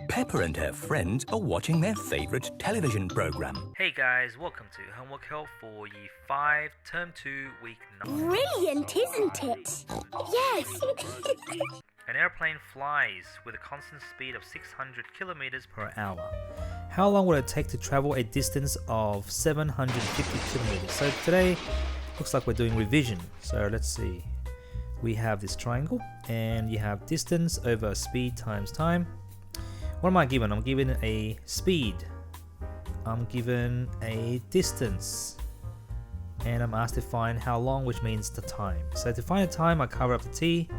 Pepper and her friends are watching their favorite television program. Hey guys, welcome to Homework Help for Year 5, Term 2, Week 9. Brilliant, isn't it? Yes. An airplane flies with a constant speed of 600 kilometers per hour. How long would it take to travel a distance of 750 kilometers? So today looks like we're doing revision. So let's see. We have this triangle and you have distance over speed times time. What am I given? I'm given a speed. I'm given a distance. And I'm asked to find how long, which means the time. So to find the time, I cover up the t.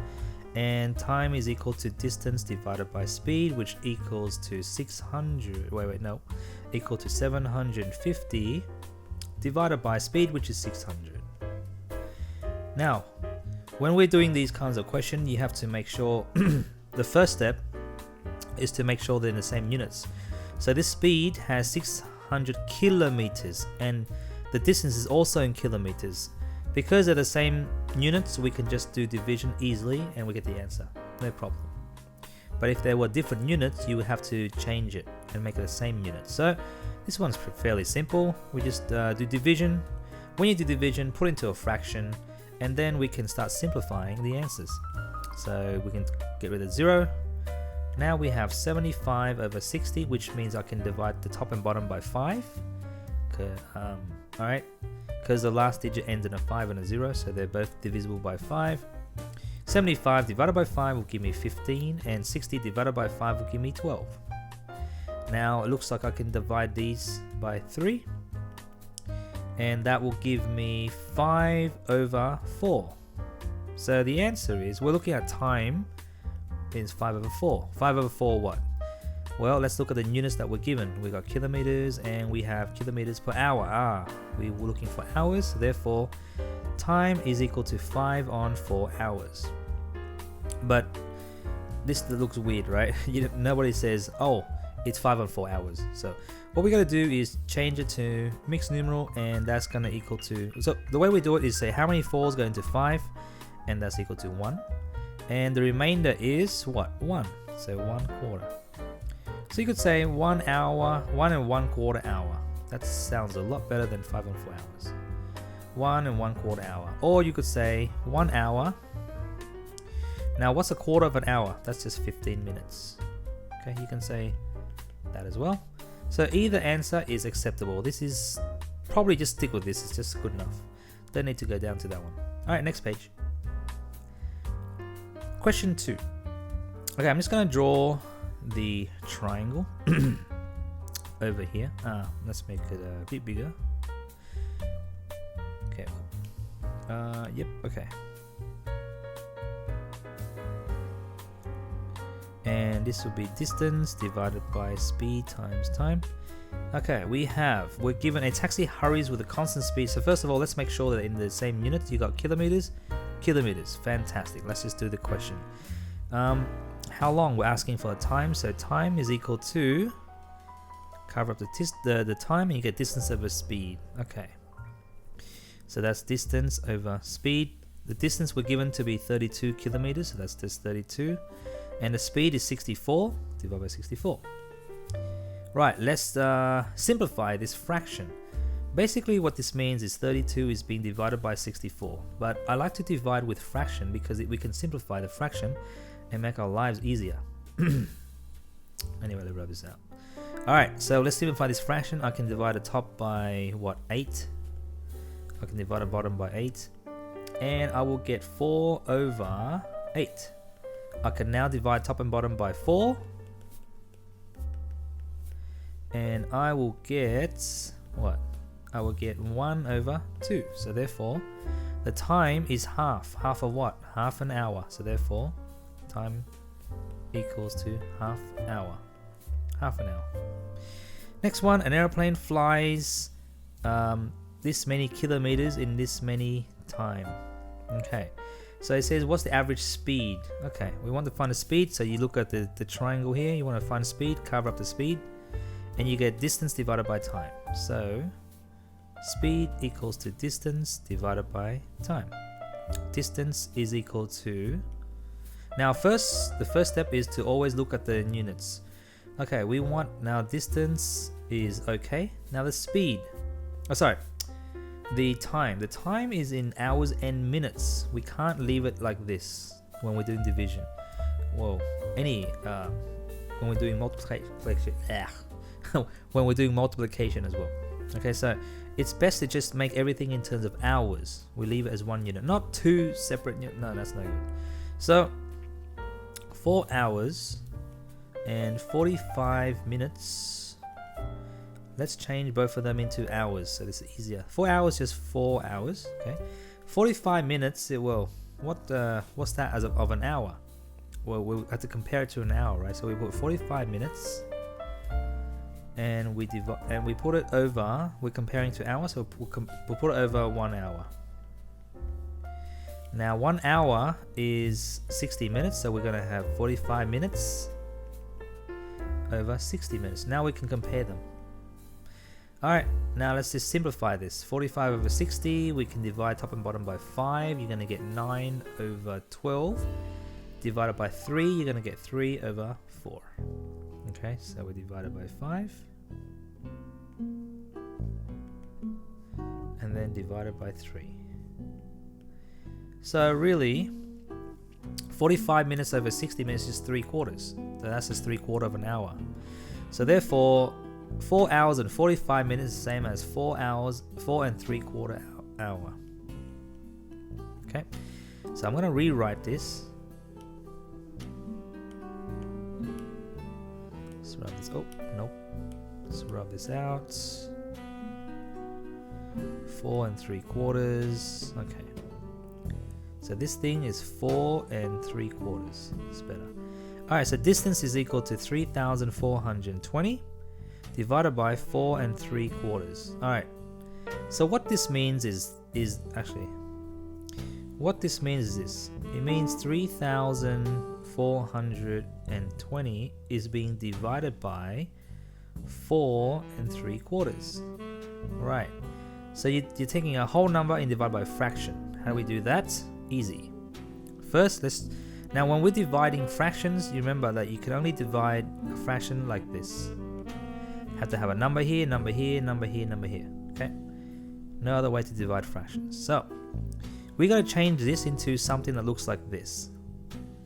And time is equal to distance divided by speed, which equals to 600. Equal to 750 divided by speed, which is 600. Now, when we're doing these kinds of questions, you have to make sure the first step is to make sure they're in the same units. So this speed has 600 kilometers and the distance is also in kilometers. Because they're the same units, we can just do division easily and we get the answer, no problem. But if there were different units, you would have to change it and make it the same unit. So this one's fairly simple. We just do division. When you do division, put into a fraction and then we can start simplifying the answers. So we can get rid of 0. Now we have 75 over 60, which means I can divide the top and bottom by 5. Alright, because the last digit ends in a 5 and a 0, so they're both divisible by 5. 75 divided by 5 will give me 15, and 60 divided by 5 will give me 12. Now it looks like I can divide these by 3, and that will give me 5 over 4. So the answer is, we're looking at time, is 5 over 4. 5 over 4 what? Well, let's look at the units that we're given. We got kilometers and we have kilometers per hour. We were looking for hours, so therefore time is equal to 5 on 4 hours. But this looks weird, right? Nobody says, oh, it's 5 on 4 hours. So what we got to do is change it to mixed numeral, and that's going to equal to, so the way we do it is say how many 4s go into 5, and that's equal to 1. And the remainder is what? 1. So 1/4. So you could say 1 hour, 1 1/4 hour. That sounds a lot better than 5 on 4 hours. 1 1/4 hour. Or you could say 1 hour. Now what's a quarter of an hour? That's just 15 minutes. Okay, you can say that as well. So either answer is acceptable. This is probably, just stick with this. It's just good enough. Don't need to go down to that one. Alright, next page. Question 2. Okay, I'm just going to draw the triangle over here. Let's make it a bit bigger. Okay. Yep, okay. And this will be distance divided by speed times time. Okay, we're given a taxi hurries with a constant speed. So first of all, let's make sure that in the same units you got kilometers. Kilometers, fantastic. Let's just do the question. How long? We're asking for a time, so time is equal to, cover up the time and you get distance over speed. Okay, so that's distance over speed. The distance we're given to be 32 kilometers, so that's just 32, and the speed is 64 divided by 64. Right, let's simplify this fraction. Basically what this means is 32 is being divided by 64, but I like to divide with fraction because we can simplify the fraction and make our lives easier. Anyway, let's rub this out. Alright, so let's simplify this fraction. I can divide the top by what, 8. I can divide the bottom by 8, and I will get 4 over 8. I can now divide top and bottom by 4, and I will get what? I will get 1 over 2. So therefore, the time is half. Half of what? Half an hour. So therefore, time equals to half hour. Half an hour. Next one, an airplane flies this many kilometers in this many time. Okay. So it says, what's the average speed? Okay, we want to find the speed. So you look at the triangle here. You want to find speed, cover up the speed, and you get distance divided by time. So speed equals to distance divided by time. Distance is equal to, now the first step is to always look at the units. Okay, we want now distance is okay. Now the speed. Oh, sorry. The time. The time is in hours and minutes. We can't leave it like this when we're doing division. Whoa. When we're doing multiplication. When we're doing multiplication as well. Okay, so it's best to just make everything in terms of hours. We leave it as 1 unit, not 2 separate units. No, that's no good. So 4 hours and 45 minutes. Let's change both of them into hours so this is easier. 4 hours, just 4 hours. Okay, 45 minutes. Well, what's that as of an hour? Well, we'll have to compare it to an hour, right? So we put 45 minutes. And we put it over. We're comparing to hours, so we'll put it over 1 hour. Now 1 hour is 60 minutes, so we're going to have 45 minutes over 60 minutes. Now we can compare them. Alright, now let's just simplify this. 45 over 60, we can divide top and bottom by 5. You're going to get 9 over 12. Divided by 3, you're going to get 3 over 4. Okay, so we divided by 5. And then divided by 3. So really, 45 minutes over 60 minutes is 3/4. So that's just 3/4 of an hour. So therefore, 4 hours and 45 minutes is the same as 4 hours, 4 3/4 hour. Okay, so I'm going to rewrite this. Let's rub this. Oh, nope. Let's rub this out. 4 3/4. Okay. So this thing is 4 3/4. It's better. Alright, so distance is equal to 3,420 divided by 4 3/4. Alright. So what this means is actually what this means is this. It means 3,420 is being divided by 4 3/4. Right. So you're taking a whole number and divide by a fraction. How do we do that? Easy. First, now when we're dividing fractions, you remember that you can only divide a fraction like this. Have to have a number here, number here, number here, number here. Okay? No other way to divide fractions. So we got to change this into something that looks like this.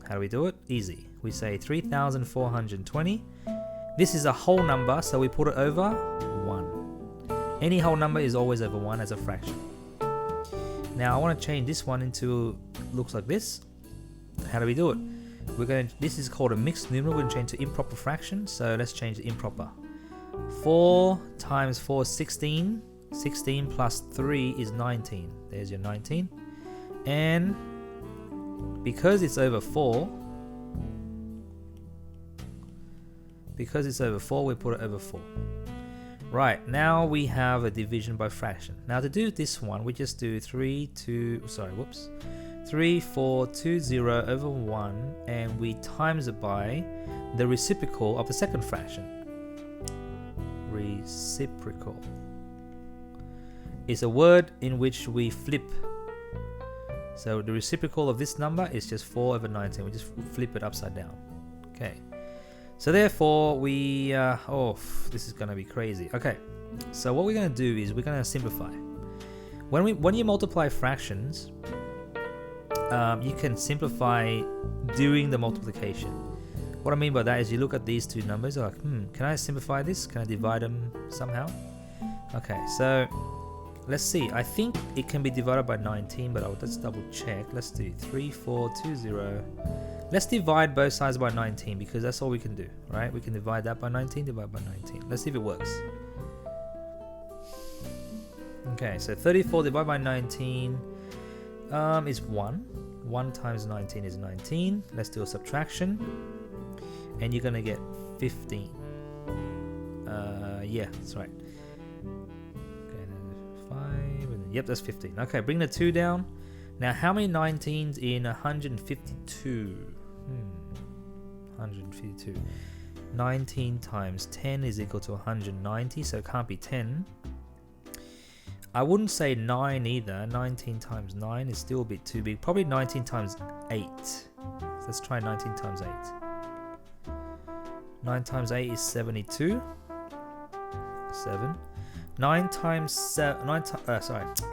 How do we do it? Easy. We say 3,420. This is a whole number, so we put it over 1. Any whole number is always over 1 as a fraction. Now I want to change this one into looks like this. How do we do it? This is called a mixed numeral. We're going to change to improper fraction. So let's change the improper. 4 times 4 is 16. 16 plus 3 is 19. There's your 19. And because it's over 4, we put it over 4. Right, now we have a division by fraction. Now to do this one, we just do 3420 over 1, and we times it by the reciprocal of the second fraction. Reciprocal is a word in which we flip. So the reciprocal of this number is just 4 over 19. We just flip it upside down. Okay. So therefore, this is going to be crazy. Okay, so what we're going to do is we're going to simplify. When you multiply fractions, you can simplify during the multiplication. What I mean by that is you look at these two numbers, like, can I simplify this? Can I divide them somehow? Okay, so let's see. I think it can be divided by 19, but let's double check. Let's do 3420. Let's divide both sides by 19 because that's all we can do, right? We can divide that by 19, divide by 19. Let's see if it works. Okay, so 34 divided by 19 is 1. 1 times 19 is 19. Let's do a subtraction. And you're going to get 15. Yeah, that's right. Okay, then 5. Yep, that's 15. Okay, bring the 2 down. Now, how many 19s in 152? 152. 19 times 10 is equal to 190, so it can't be 10. I wouldn't say 9 either. 19 times 9 is still a bit too big. Probably 19 times 8. So let's try 19 times 8. 9 times 8 is 72. 7. 9 times 7,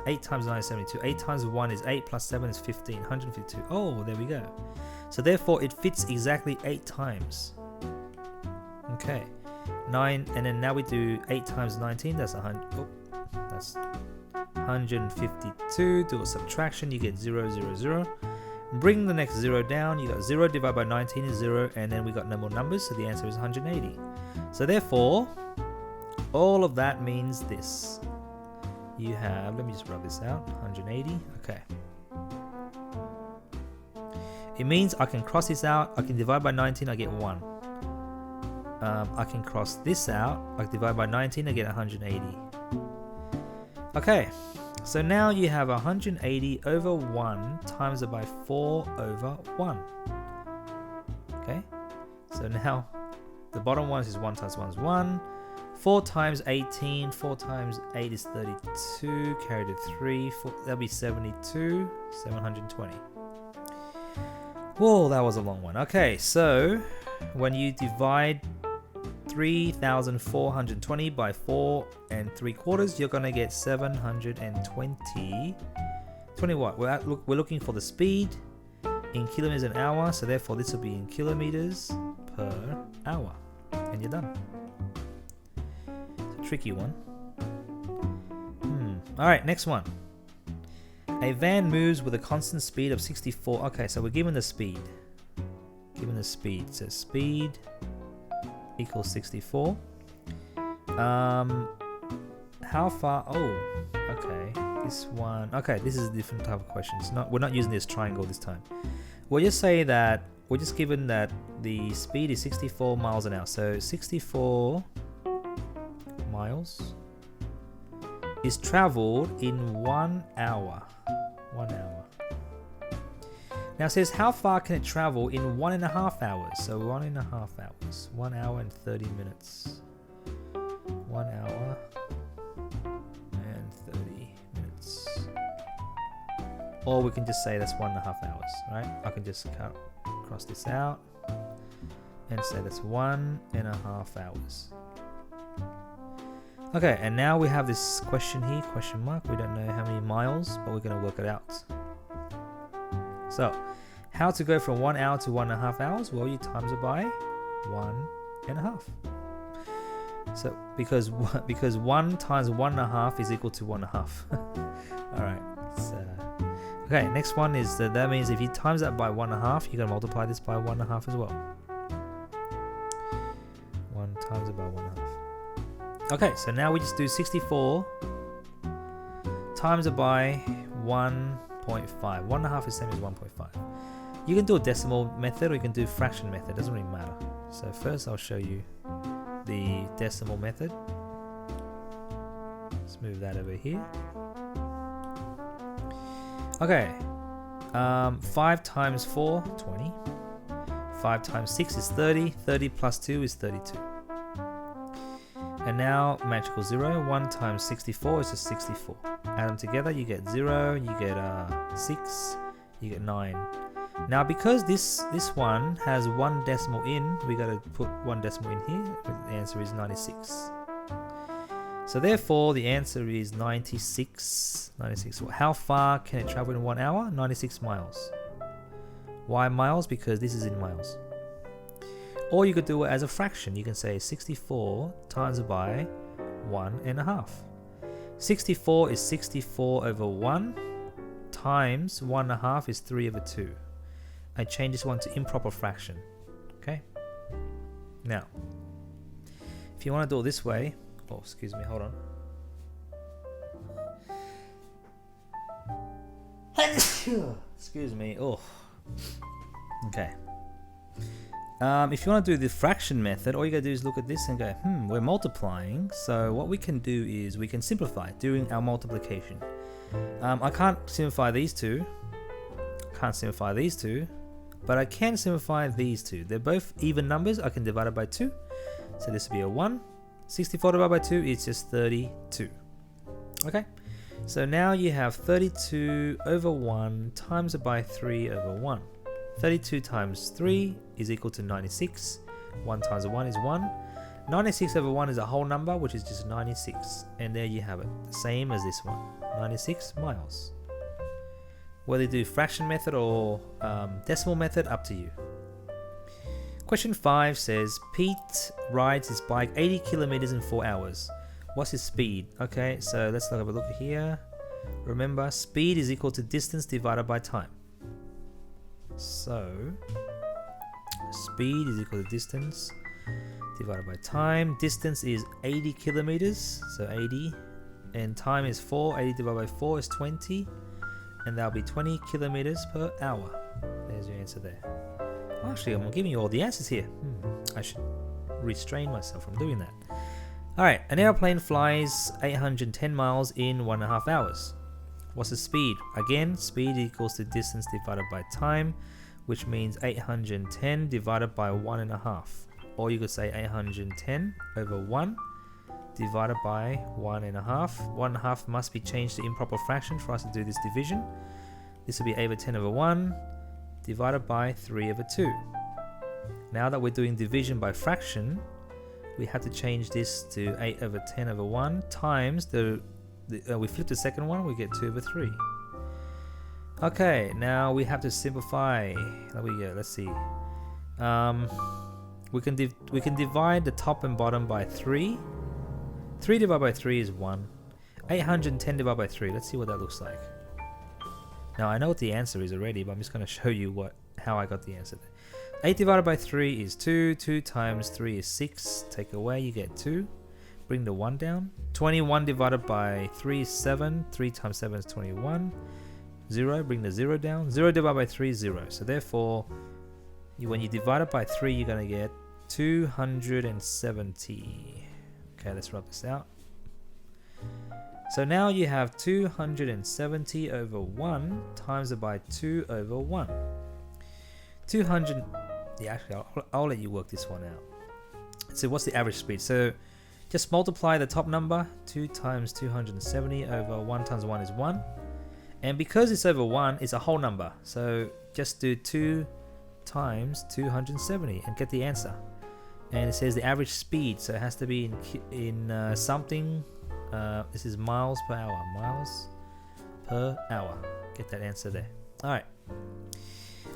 8 times 9 is 72. 8 times 1 is 8 plus 7 is 15. 152. Oh, there we go. So therefore it fits exactly 8 times. Okay. 9, and then now we do 8 times 19. That's 100. Oh, that's 152. Do a subtraction. You get 0, 0, 0. Bring the next 0 down. You got 0 divided by 19 is 0, and then we got no more numbers, so the answer is 180. So therefore, all of that means this. You have, let me just rub this out, 180. Okay. It means I can cross this out. I can divide by 19, I get 1. I can cross this out. I can divide by 19, I get 180. Okay. So now you have 180 over 1 times it by 4 over 1. Okay. So now the bottom one is 1 times 1 is 1. 4 times 18. 4 times 8 is 32. Carry the 3. That'll be 72. 720. Whoa, that was a long one. Okay, so when you divide 3,420 by 4 3/4, you're gonna get 720. 20 what? We're looking for the speed in kilometers an hour, so therefore this will be in kilometers per hour, and you're done. It's a tricky one. All right, next one. A van moves with a constant speed of 64. Okay, so we're given the speed. Given the speed, so speed equals 64. How far? Oh, okay. This one. Okay, this is a different type of question. We're not using this triangle this time. We'll just say that we're just given that the speed is 64 miles an hour. So 64 miles is traveled in 1 hour. 1 hour. Now it says how far can it travel in 1.5 hours? So 1.5 hours. 1 hour and 30 minutes. 1 hour and 30 minutes. Or we can just say that's 1.5 hours, right? I can just cross this out and say that's 1.5 hours. Okay, and now we have this question here, question mark. We don't know how many miles, but we're going to work it out. So, how to go from 1 hour to 1.5 hours? Well, you times it by 1.5. So, because 1 times 1.5 is equal to 1.5. Alright, so, okay, next one is that means if you times that by 1.5, you're going to multiply this by 1.5 as well. 1 times it by 1.5. Okay, so now we just do 64 times it by 1.5. 1.5 is the same as 1.5. You can do a decimal method or you can do fraction method. It doesn't really matter. So first I'll show you the decimal method. Let's move that over here. Okay. 5 times 4, 20. 5 times 6 is 30. 30 plus 2 is 32. And now magical 0. 1 times 64 is just 64. Add them together, you get 0, you get 6, you get 9. Now because this one has 1 decimal in, we got to put 1 decimal in here. The answer is 96. So therefore the answer is 96. 96. How far can it travel in 1 hour? 96 miles. Why miles? Because this is in miles. Or you could do it as a fraction. You can say 64 times by 1.5. 64 is 64 over 1 times 1.5 is 3 over 2. I change this one to improper fraction. Okay. Now, if you want to do it this way, oh, excuse me, hold on. Excuse me. Oh. Okay. If you want to do the fraction method, all you gotta do is look at this and go, we're multiplying. So what we can do is we can simplify during our multiplication. I can't simplify these two. But I can simplify these two. They're both even numbers. I can divide it by 2. So this will be a 1. 64 divided by 2 is just 32. Okay. So now you have 32 over 1 times it by 3 over 1. 32 times 3 is equal to 96. 1 times 1 is 1. 96 over 1 is a whole number, which is just 96. And there you have it. The same as this one. 96 miles. Whether you do fraction method or decimal method, up to you. Question 5 says, Pete rides his bike 80 kilometers in 4 hours. What's his speed? Okay, so let's have a look here. Remember, speed is equal to distance divided by time. So, speed is equal to distance divided by time. Distance is 80 kilometers, so 80. And time is 4. 80 divided by 4 is 20. And that'll be 20 kilometers per hour. There's your answer there. Actually, I'm giving you all the answers here. I should restrain myself from doing that. Alright, an airplane flies 810 miles in 1.5 hours. What's the speed? Again, speed equals to distance divided by time, which means 810 divided by 1.5. Or you could say 810 over 1 divided by 1.5. 1.5 must be changed to improper fraction for us to do this division. This will be 8 over 10 over 1 divided by 3 over 2. Now that we're doing division by fraction, we have to change this to 8 over 10 over 1 times we flip the second one, we get 2 over 3. Okay, now we have to simplify. There we go. Let's see. We can divide the top and bottom by 3. 3 divided by 3 is 1. 810 divided by 3. Let's see what that looks like. Now I know what the answer is already, but I'm just going to show you how I got the answer. 8 divided by 3 is 2. 2 times 3 is 6. Take away, you get 2. Bring the 1 down. 21 divided by 3 is 7. 3 times 7 is 21. 0. Bring the 0 down. 0 divided by 3 is 0. So therefore, when you divide it by 3, you're going to get 270. Okay, let's rub this out. So now you have 270 over 1 times it by 2 over 1. 200. Yeah, actually, I'll let you work this one out. So what's the average speed? So just multiply the top number. 2 times 270 over 1 times 1 is 1. And because it's over 1, it's a whole number. So just do 2 times 270 and get the answer. And it says the average speed, so it has to be in something. This is miles per hour. Miles per hour. Get that answer there. Alright.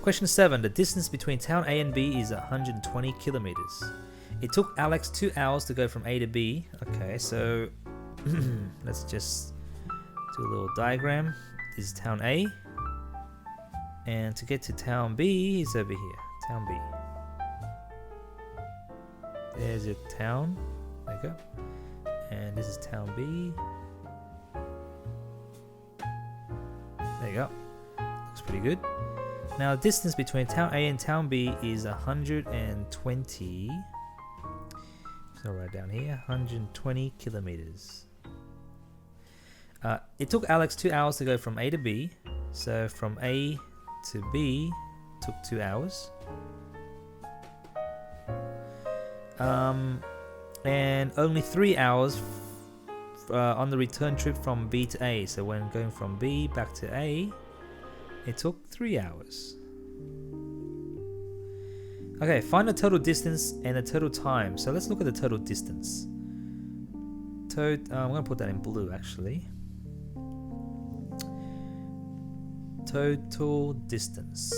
Question 7. The distance between town A and B is 120 kilometers. It took Alex 2 hours to go from A to B. Okay, so let's just do a little diagram. This is town A. And to get to town B is over here. Town B. There's your town. There you go. And this is town B. There you go. Looks pretty good. Now, the distance between town A and town B is 120. So right down here, 120 kilometers. It took Alex 2 hours to go from A to B. So from A to B took 2 hours. And only 3 hours on the return trip from B to A. So when going from B back to A, it took 3 hours. Okay, find the total distance and the total time. So let's look at the total distance. I'm going to put that in blue actually. Total distance.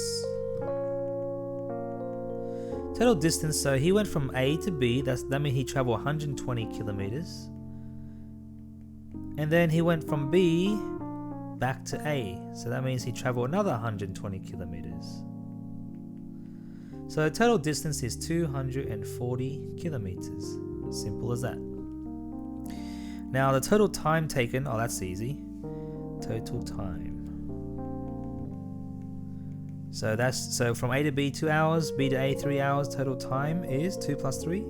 Total distance, so he went from A to B, that means he traveled 120 kilometers. And then he went from B back to A, so that means he traveled another 120 kilometers. So total distance is 240 kilometers. Simple as that. Now the total time taken, oh that's easy. Total time. So from A to B 2 hours, B to A 3 hours, total time is 2 plus 3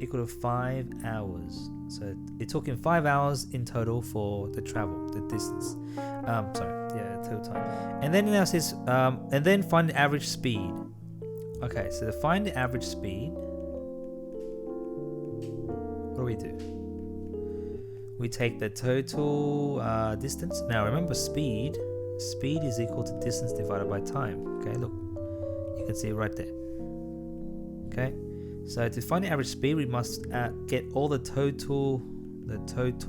equal to 5 hours. So it took him 5 hours in total for the travel, the distance. Total time. And then it now says, and then find the average speed. Okay, so to find the average speed, what do we do? We take the total distance. Now remember speed is equal to distance divided by time. Okay, look, you can see it right there. Okay, so to find the average speed, we must get all the total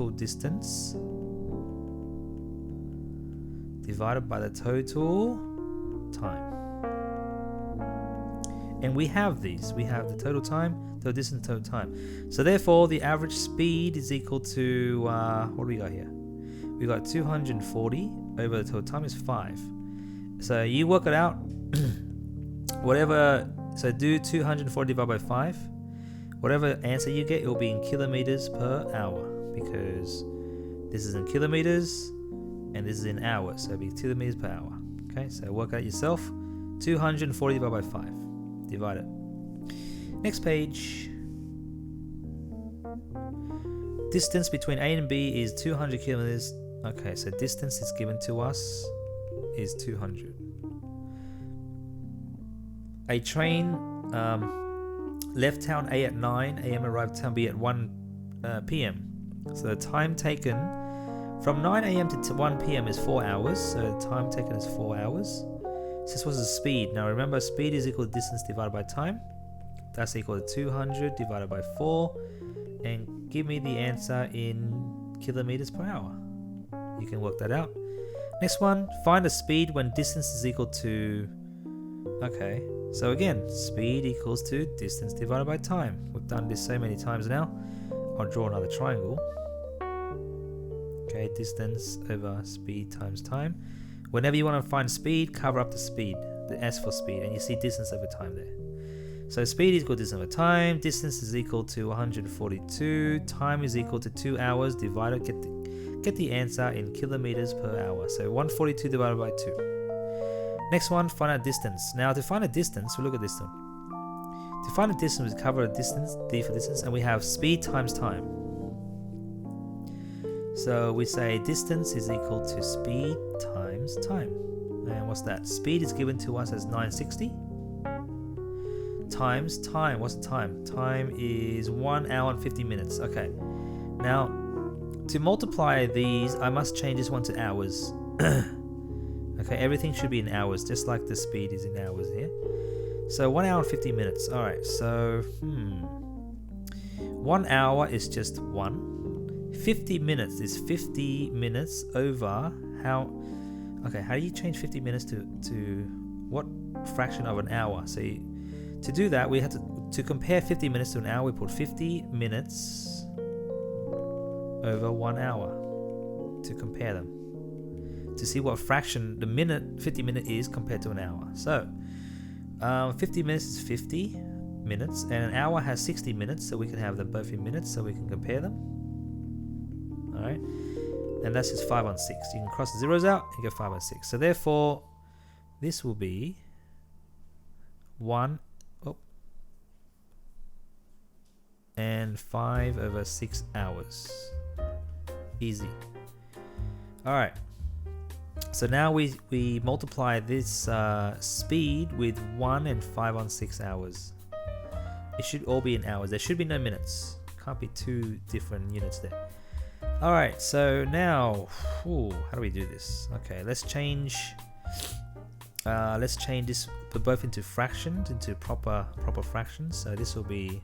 distance divided by the total time. And we have these. We have the total time, total distance, total time. So therefore, the average speed is equal to, what do we got here? We got 240 over the total time is 5. So you work it out. Whatever, so do 240 divided by 5. Whatever answer you get, it will be in kilometers per hour, because this is in kilometers and this is in hours. So it'll be kilometers per hour. Okay, so work out yourself. 240 divided by 5. Divide it. Next page. Distance between A and B is 200 kilometers. Okay, so distance is given to us is 200. A train left town A at 9 a.m. arrived town B at 1 p.m. So the time taken from 9 a.m. to 1 p.m. is 4 hours. So the time taken is 4 hours. This was the speed. Now remember, speed is equal to distance divided by time. That's equal to 200 divided by 4. And give me the answer in kilometers per hour. You can work that out. Next one, find the speed when distance is equal to... Okay, so again, speed equals to distance divided by time. We've done this so many times now. I'll draw another triangle. Okay, distance over speed times time. Whenever you want to find speed, cover up the speed, the S for speed, and you see distance over time there. So speed is equal to distance over time. Distance is equal to 142. Time is equal to 2 hours divided. Get the answer in kilometers per hour. So 142 divided by 2. Next one, find out distance. Now to find a distance, we look at this one. To find a distance, we cover a distance, D for distance, and we have speed times time. So we say distance is equal to speed times time. And what's that? Speed is given to us as 960. Times time. What's the time? Time is 1 hour and 50 minutes. Okay. Now, to multiply these, I must change this one to hours. Okay, everything should be in hours, just like the speed is in hours here. So 1 hour and 50 minutes. Alright, so 1 hour is just 1. 50 minutes is 50 minutes over how... Okay, how do you change 50 minutes to what fraction of an hour? So to do that, we have to compare 50 minutes to an hour, we put 50 minutes over 1 hour to compare them. To see what fraction the minute 50 minute is compared to an hour. So 50 minutes is 50 minutes, and an hour has 60 minutes, so we can have them both in minutes so we can compare them. Alright, and that's just 5 on 6. You can cross the zeros out and get 5 on 6. So therefore, this will be 1 and 5 over 6 hours. Easy. Alright, so now we multiply this speed with 1 and 5 on 6 hours. It should all be in hours. There should be no minutes. Can't be two different units there. Alright, so now, how do we do this? Okay, let's change this both into fractions, into proper fractions. So this will be,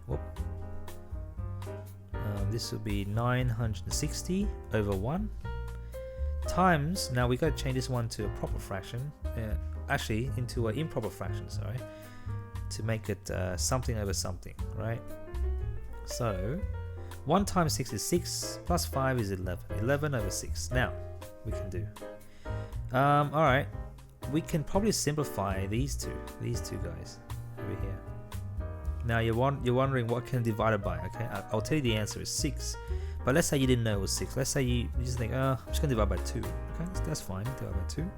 this will be 960 over 1 times, now we got to change this one to a proper fraction, actually into an improper fraction, sorry, to make it something over something, right? So 1 times 6 is 6, plus 5 is 11. 11 over 6. Now, we can do. Alright, we can probably simplify these two guys over here. Now you're wondering what can divide it by, okay? I'll tell you the answer is 6. But let's say you didn't know it was 6. Let's say you just think, I'm just going to divide by 2. Okay, that's fine. Divide by 2.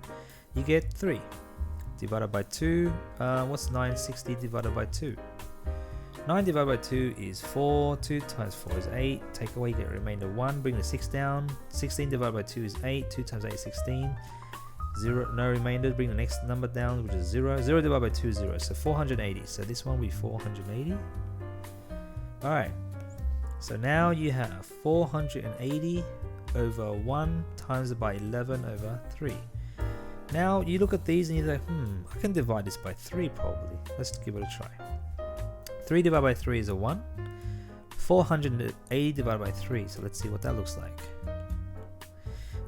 You get 3. Divided by 2. What's 960 divided by 2? 9 divided by 2 is 4. 2 times 4 is 8. Take away, you get remainder 1. Bring the 6 down. 16 divided by 2 is 8. 2 times 8 is 16. 0, no remainder. Bring the next number down, which is 0. 0 divided by 2 is 0. So 480. So this one will be 480. Alright. So now you have 480 over 1 times by 11 over 3. Now you look at these and you're like, I can divide this by 3 probably. Let's give it a try. 3 divided by 3 is a 1. 480 divided by 3. So let's see what that looks like.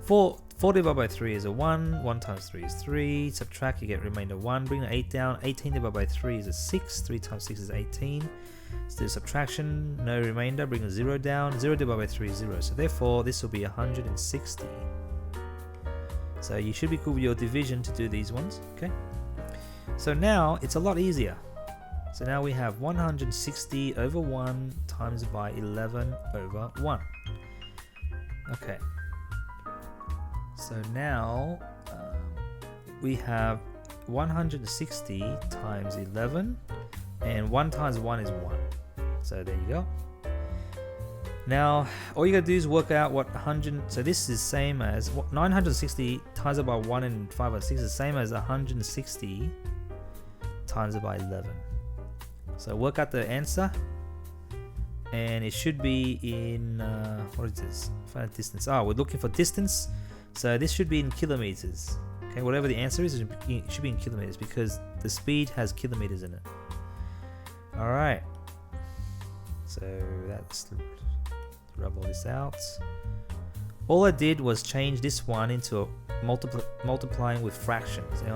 4 divided by 3 is a 1. 1 times 3 is 3. Subtract, you get remainder 1. Bring the 8 down. 18 divided by 3 is a 6. 3 times 6 is 18. Let's do subtraction. No remainder. Bring the 0 down. 0 divided by 3 is 0. So therefore, this will be 160. So you should be good with your division to do these ones. Okay. So now it's a lot easier. So now we have 160 over 1 times by 11 over 1. Okay. So now we have 160 times 11, and 1 times 1 is 1. So there you go. Now all you gotta do is work out what 100. So this is same as what 960 times by 1 and 5 and 6 is the same as 160 times by 11. So work out the answer, and it should be in what is this? Find a distance. Oh, we're looking for distance. So this should be in kilometers. Okay, whatever the answer is, it should be in kilometers because the speed has kilometers in it. All right. So let's rub all this out. All I did was change this one into a multiplying with fractions, and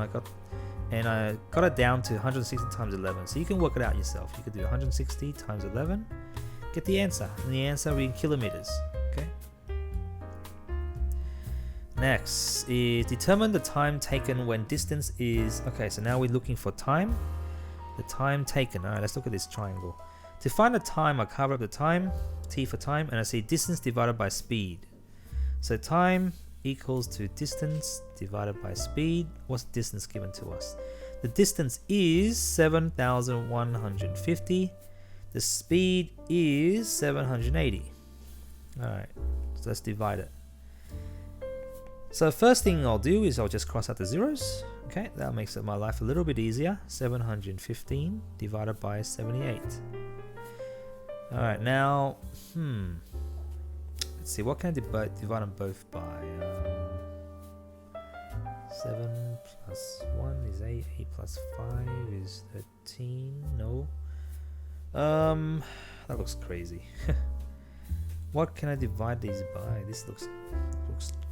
I got it down to 160 times 11. So you can work it out yourself. You could do 160 times 11, get the answer, and the answer will be in kilometers. Okay. Next is determine the time taken when distance is. Okay, so now we're looking for time. The time taken. All right, let's look at this triangle. To find the time, I cover up the time, t for time, and I say distance divided by speed. So time equals to distance divided by speed. What's the distance given to us? The distance is 7,150. The speed is 780. Alright, so let's divide it. So first thing I'll do is I'll just cross out the zeros. Okay, that makes my life a little bit easier. 715 divided by 78. Alright, now, let's see, what can I divide them both by? 7 plus 1 is 8, 8 plus 5 is 13, no. That looks crazy. What can I divide these by? This looks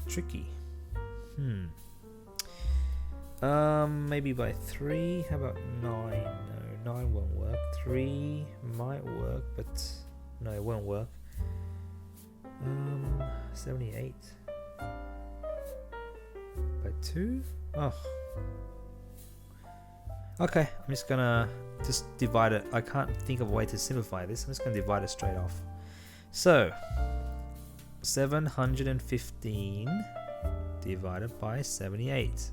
tricky. Maybe by 3, how about 9? No, 9 won't work. 3 might work, but no, it won't work. 78 by 2. Oh, okay, I'm just gonna divide it. I can't think of a way to simplify this. I'm just gonna divide it straight off. So 715 divided by 78.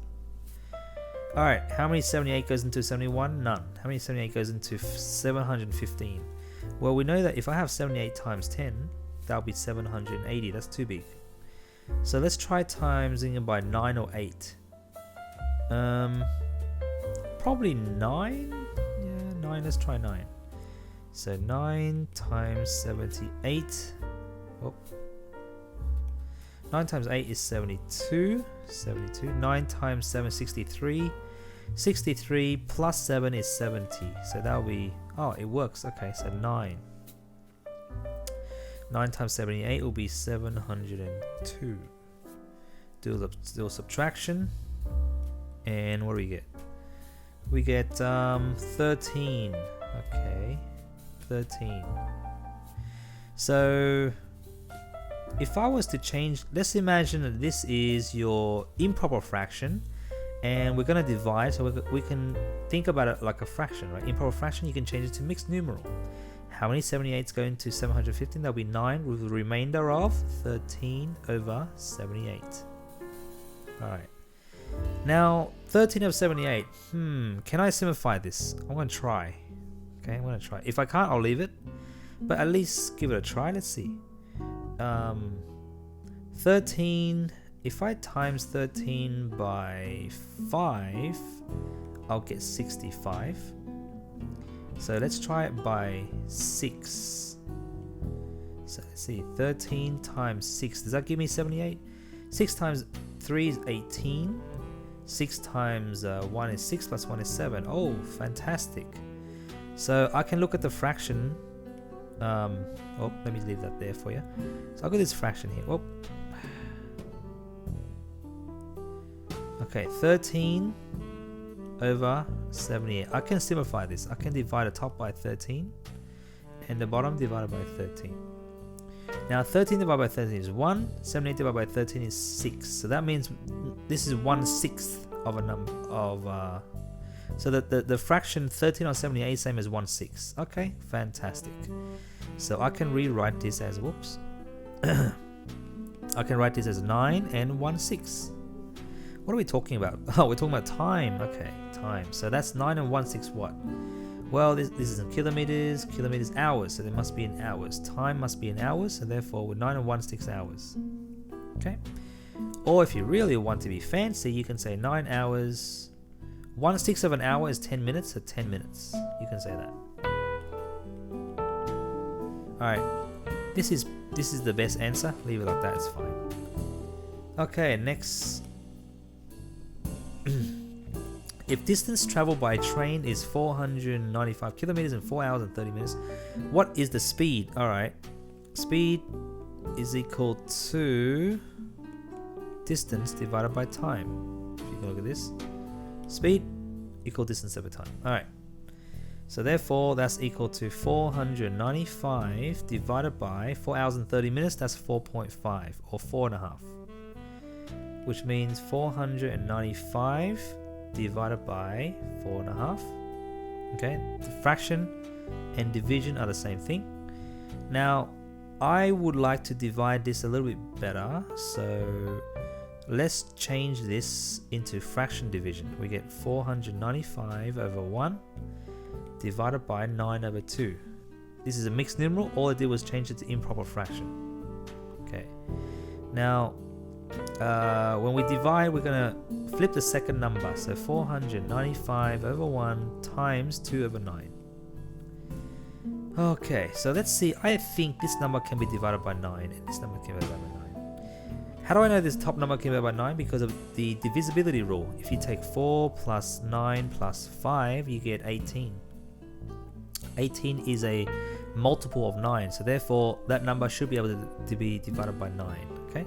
Alright, how many 78 goes into 71? None. How many 78 goes into 715? Well, we know that if I have 78 times 10, that'll be 780. That's too big. So let's try timesing it by 9 or 8. Probably 9? Yeah, 9. Let's try 9. So 9 times 78. Oh. 9 times 8 is 72. 72. 9 times 7 is 63. 63 plus 7 is 70. So that'll be. Oh, it works. Okay, so 9. 9 times 78 will be 702. Do a subtraction. And what do we get? We get 13. Okay. 13. So if I was to change, let's imagine that this is your improper fraction and we're going to divide, so we can think about it like a fraction, right? Improper fraction, you can change it to mixed numeral. How many 78s go into 715? That'll be 9 with a remainder of 13 over 78. Alright. Now, 13 over 78. Can I simplify this? I'm going to try. Okay, I'm going to try. If I can't, I'll leave it. But at least give it a try. Let's see. 13. If I times 13 by 5, I'll get 65. So let's try it by 6. So let's see. 13 times 6. Does that give me 78? 6 times 3 is 18. 6 times 1 is 6 plus 1 is 7. Oh, fantastic. So I can look at the fraction. Oh, let me leave that there for you. So I've got this fraction here. Oh. Okay, 13 over 78. I can simplify this. I can divide the top by 13 and the bottom divided by 13. Now 13 divided by 13 is 1, 78 divided by 13 is 6. So that means this is 1/6 of a number of so the fraction 13 on 78 is same as 1/6. Okay, fantastic. So I can rewrite this as whoops. I can write this as 9 and 1/6. What are we talking about? Oh, we're talking about time. Okay, time. So that's 9 and 1/6 what? Well, this is in kilometers, hours. So there must be in hours. Time must be in hours. So therefore, we're 9 and 1/6 hours. Okay. Or if you really want to be fancy, you can say 9 hours. 1/6 of an hour is 10 minutes. So 10 minutes. You can say that. All right. This is the best answer. Leave it like that. It's fine. Okay. Next. If distance traveled by train is 495 kilometers in 4 hours and 30 minutes, what is the speed? Alright, speed is equal to distance divided by time. If you can look at this, speed equal distance over time. Alright, so therefore that's equal to 495 divided by 4 hours and 30 minutes, that's 4.5 or 4.5. Which means 495 divided by 4.5. Okay, the fraction and division are the same thing. Now, I would like to divide this a little bit better. So let's change this into fraction division. We get 495 over 1 divided by 9 over 2. This is a mixed numeral. All I did was change it to improper fraction. Okay. Now, when we divide, we're going to flip the second number. So 495 over 1 times 2 over 9. Okay, so let's see. I think this number can be divided by 9 and this number can be divided by 9. How do I know this top number can be divided by 9? Because of the divisibility rule. If you take 4 plus 9 plus 5, you get 18. 18 is a multiple of 9. So therefore, that number should be able to be divided by 9. Okay.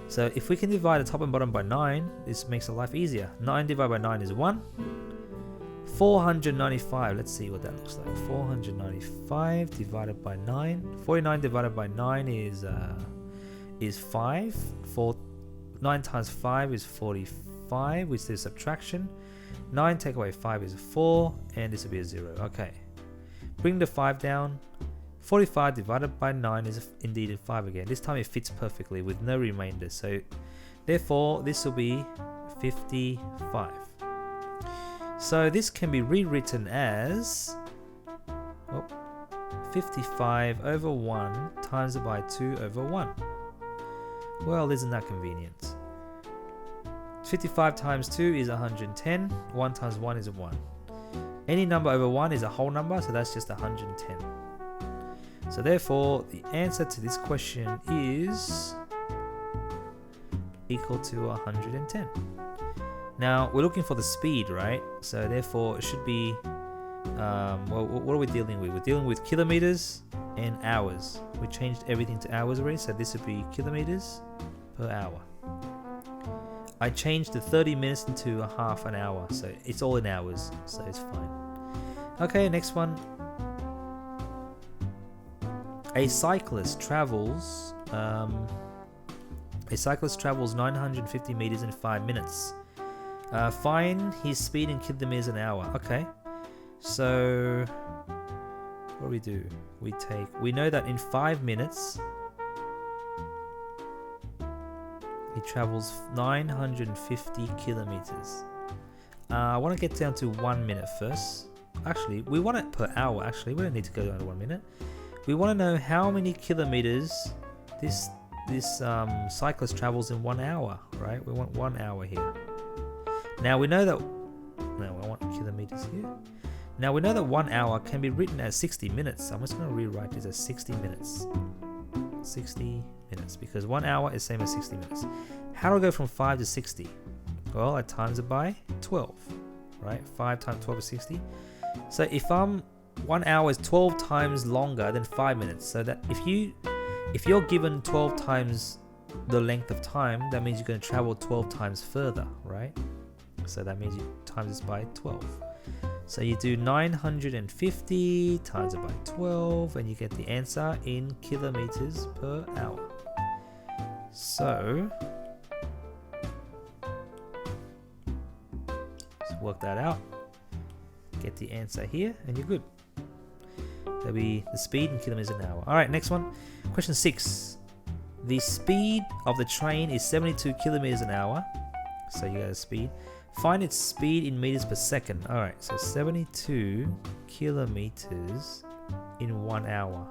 So if we can divide the top and bottom by 9, this makes our life easier. 9 divided by 9 is 1. 495, let's see what that looks like. 495 divided by 9. 49 divided by 9 is 5. 9 times 5 is 45, which is subtraction. 9 take away 5 is 4, and this will be a 0. Okay. Bring the 5 down. 45 divided by 9 is indeed a 5 again. This time it fits perfectly with no remainder. So therefore this will be 55. So this can be rewritten as 55 over 1 times by 2 over 1. Well, isn't that convenient? 55 times 2 is 110. 1 times 1 is 1. Any number over 1 is a whole number, so that's just 110. So therefore, the answer to this question is equal to 110. Now, we're looking for the speed, right? So therefore, it should be, well, what are we dealing with? We're dealing with kilometers and hours. We changed everything to hours already, so this would be kilometers per hour. I changed the 30 minutes into a half an hour, so it's all in hours, so it's fine. Okay, next one. A cyclist travels 950 meters in 5 minutes. Find his speed in kilometers an hour. Okay, so what do? We know that in 5 minutes he travels 950 kilometers. I want to get down to 1 minute first. Actually, we want it per hour. Actually, we don't need to go down to 1 minute. We want to know how many kilometers this cyclist travels in 1 hour, right? We want 1 hour here. Now we know that. No, I want kilometers here. Now we know that 1 hour can be written as 60 minutes. So I'm just going to rewrite this as 60 minutes. 60 minutes, because 1 hour is same as 60 minutes. How do I go from 5 to 60? Well, I times it by 12, right? 5 times 12 is 60. So if I'm 1 hour is 12 times longer than 5 minutes. So that if you're given 12 times the length of time, that means you're going to travel 12 times further, right? So that means you times this by 12. So you do 950 times it by 12 and you get the answer in kilometers per hour. So let's work that out. Get the answer here and you're good. That'll be the speed in kilometers an hour. Alright, next one. Question 6. The speed of the train is 72 kilometers an hour. So you got a speed. Find its speed in meters per second. Alright, so 72 kilometers in 1 hour.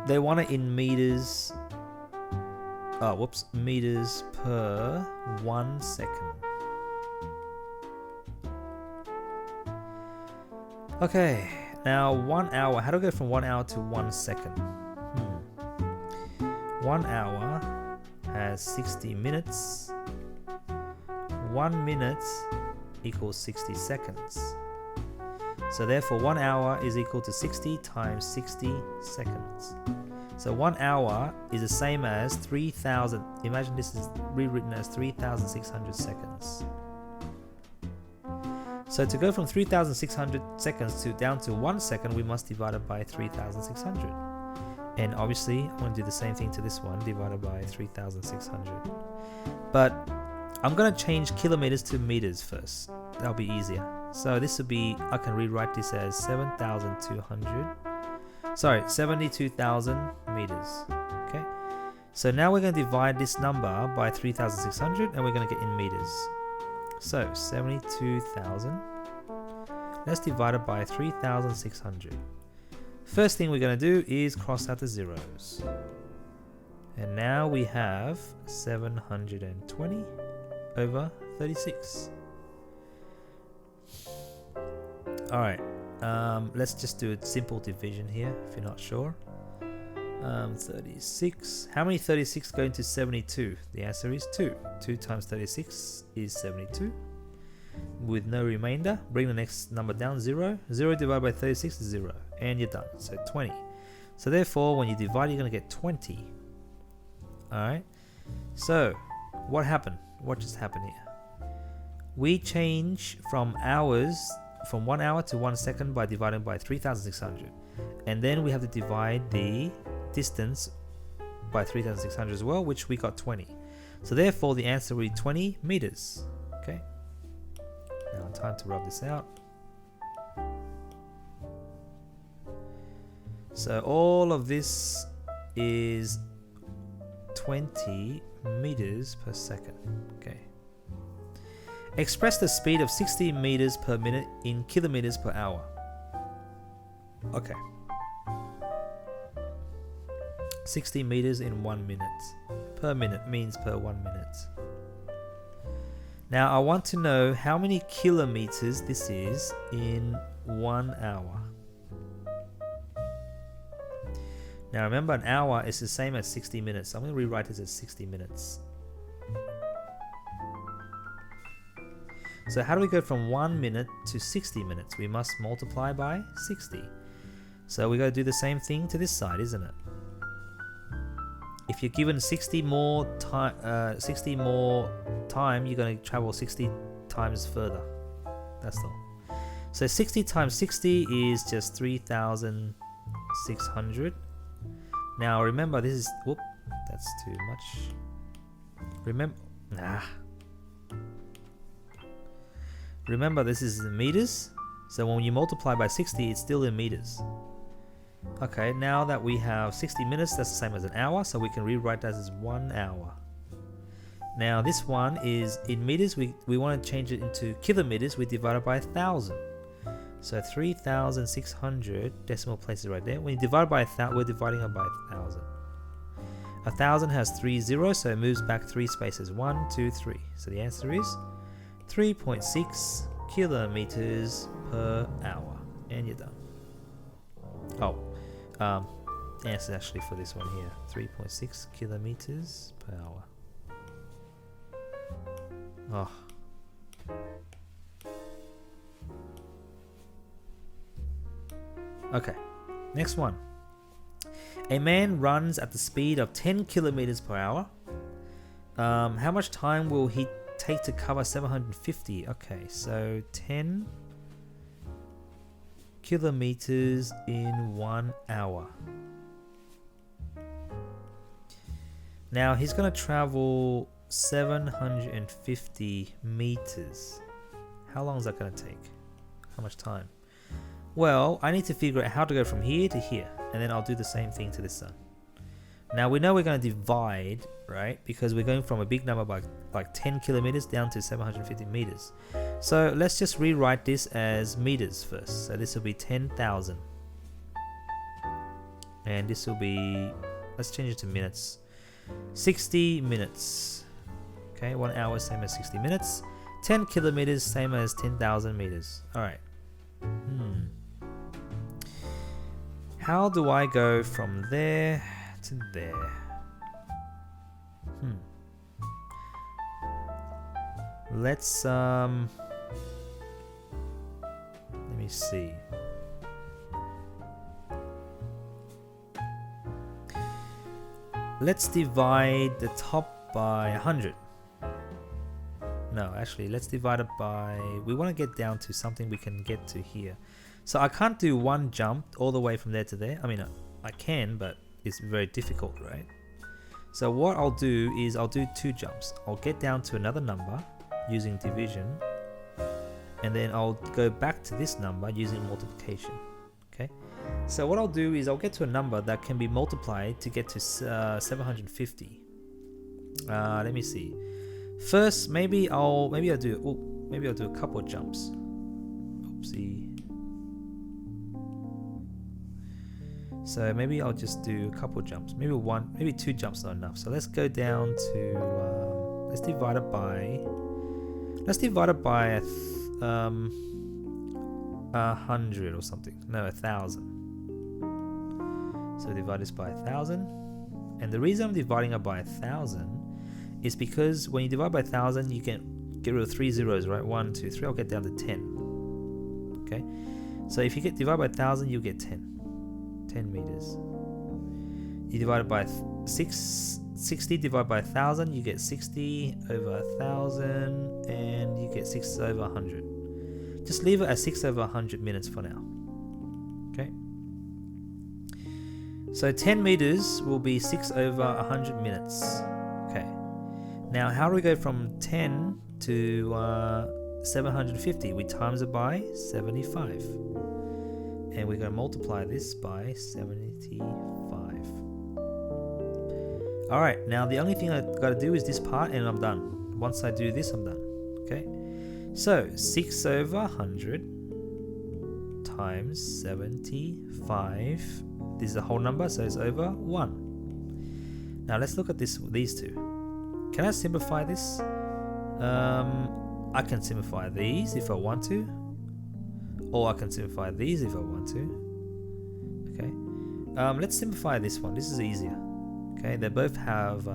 They want it in meters. Oh, whoops. Meters per 1 second. Okay, now 1 hour. How do I go from 1 hour to 1 second? 1 hour has 60 minutes. 1 minute equals 60 seconds. So therefore 1 hour is equal to 60 times 60 seconds. So 1 hour is the same as 3,000. Imagine this is rewritten as 3,600 seconds. So to go from 3,600 seconds to down to 1 second, we must divide it by 3,600. And obviously, I want to do the same thing to this one, divided by 3,600. But I'm going to change kilometers to meters first. That'll be easier. So this would be, I can rewrite this as 72,000 meters. Okay. So now we're going to divide this number by 3,600 and we're going to get in meters. So 72,000. Let's divide it by 3,600. First thing we're going to do is cross out the zeros. And now we have 720 over 36. Alright, let's just do a simple division here if you're not sure. 36. How many 36 go into 72? The answer is 2. 2 times 36 is 72. With no remainder, bring the next number down, 0. 0 divided by 36 is 0. And you're done. So 20. So therefore, when you divide, you're going to get 20. Alright. So, what happened? What just happened here? We change from hours, from 1 hour to 1 second by dividing by 3,600. And then we have to divide the distance by 3,600 as well, which we got 20. So therefore, the answer will be 20 meters. Okay. Now time to rub this out. So all of this is 20 meters per second. Okay. Express the speed of 60 meters per minute in kilometers per hour. Okay. 60 meters in 1 minute. Per minute means per 1 minute. Now I want to know how many kilometers this is in 1 hour. Now remember, an hour is the same as 60 minutes. So I'm going to rewrite this as 60 minutes. So how do we go from 1 minute to 60 minutes? We must multiply by 60. So we got to do the same thing to this side, isn't it? If you're given 60 more time, you're going to travel 60 times further. That's all. So 60 times 60 is just 3,600. Now remember, this is, whoop, that's too much. Remember, this is in meters. So when you multiply by 60, it's still in meters. Okay, now that we have 60 minutes, that's the same as an hour, so we can rewrite that as 1 hour. Now this one is in meters. We want to change it into kilometers. We divide it by 1,000. So 3,600 decimal places right there. When you divide by 1,000, we're dividing it by 1,000. 1,000 has 3 zeros, so it moves back 3 spaces. 1, 2, 3. So the answer is 3.6 kilometers per hour. And you're done. Oh, answer actually for this one here. 3.6 kilometers per hour. Oh. Okay, next one. A man runs at the speed of 10 kilometers per hour. How much time will he take to cover 750? Okay, so 10 kilometers in 1 hour. Now he's going to travel 750 meters. How long is that going to take? How much time? Well, I need to figure out how to go from here to here, and then I'll do the same thing to this side. Now we know we're going to divide, right? Because we're going from a big number by like 10 kilometers down to 750 meters. So let's just rewrite this as meters first. So this will be 10,000. And this will be, let's change it to minutes. 60 minutes. Okay, 1 hour same as 60 minutes. 10 kilometers same as 10,000 meters. Alright. How do I go from there to there? Let's let me see. Let's divide the top by 100. No, actually, let's divide it by, we want to get down to something we can get to here. So I can't do one jump all the way from there to there. I mean, I can, but it's very difficult, right? So what I'll do is I'll do 2 jumps. I'll get down to another number using division, and then I'll go back to this number using multiplication. Okay. So what I'll do is I'll get to a number that can be multiplied to get to 750. Let me see. First, maybe I'll do a couple of jumps. Oopsie. So maybe I'll just do a couple of jumps. Maybe 2 jumps not enough. So let's go down to let's divide it by 100 or something. No, 1,000. So divide this by 1,000. And the reason I'm dividing it by 1,000 is because when you divide by 1,000, you can get rid of 3 zeros, right? 1, 2, 3. I'll get down to 10. Okay. So if you divide by 1,000, you get 10 meters. You divide it by 60 divided by 1,000, you get 60 over 1,000, and you get 6 over 100. Just leave it at 6 over 100 minutes for now. Okay. So 10 meters will be 6 over 100 minutes. Okay. Now how do we go from 10 to 750? We times it by 75. And we're going to multiply this by 75. Alright, now the only thing I've got to do is this part and I'm done. Once I do this, I'm done. Okay, so 6 over 100 times 75. This is a whole number, so it's over 1. Now let's look at these two. Can I simplify this? I can simplify these if I want to. Or I can simplify these if I want to. Okay. Let's simplify this one. This is easier. Okay. They both have,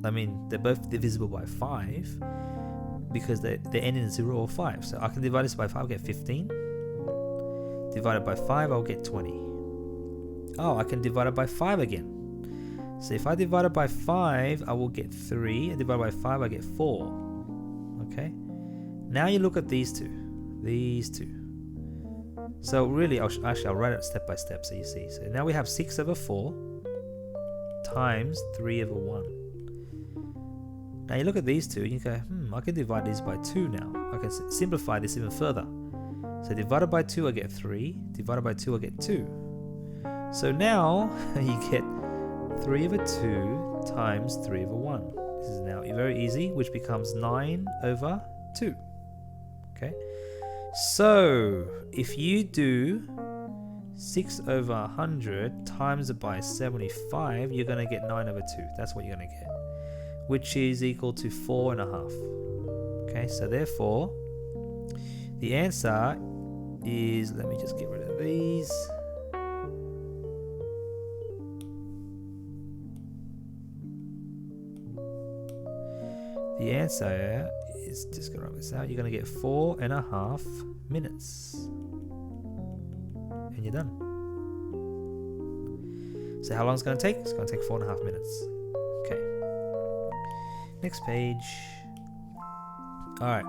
they're both divisible by 5 because they end in 0 or 5. So I can divide this by 5, I'll get 15. Divided by 5, I'll get 20. Oh, I can divide it by 5 again. So if I divide it by 5, I will get 3. And divide by 5, I get 4. Okay. Now you look at these two. These two. So really, I'll write it step by step so you see. So now we have 6 over 4 times 3 over 1. Now you look at these two and you go, I can divide these by 2 now. I can simplify this even further. So divided by 2, I get 3. Divided by 2, I get 2. So now you get 3 over 2 times 3 over 1. This is now very easy, which becomes 9 over 2. Okay. So if you do 6 over 100 times it by 75, you're going to get 9 over 2. That's what you're going to get, which is equal to 4.5. Okay, so therefore the answer is, let me just get rid of these. The answer is, just gonna write this out, you're gonna get 4.5 minutes. And and you're done. So how long is it going to take? It's going to take 4.5 minutes. Okay. Next page. Alright.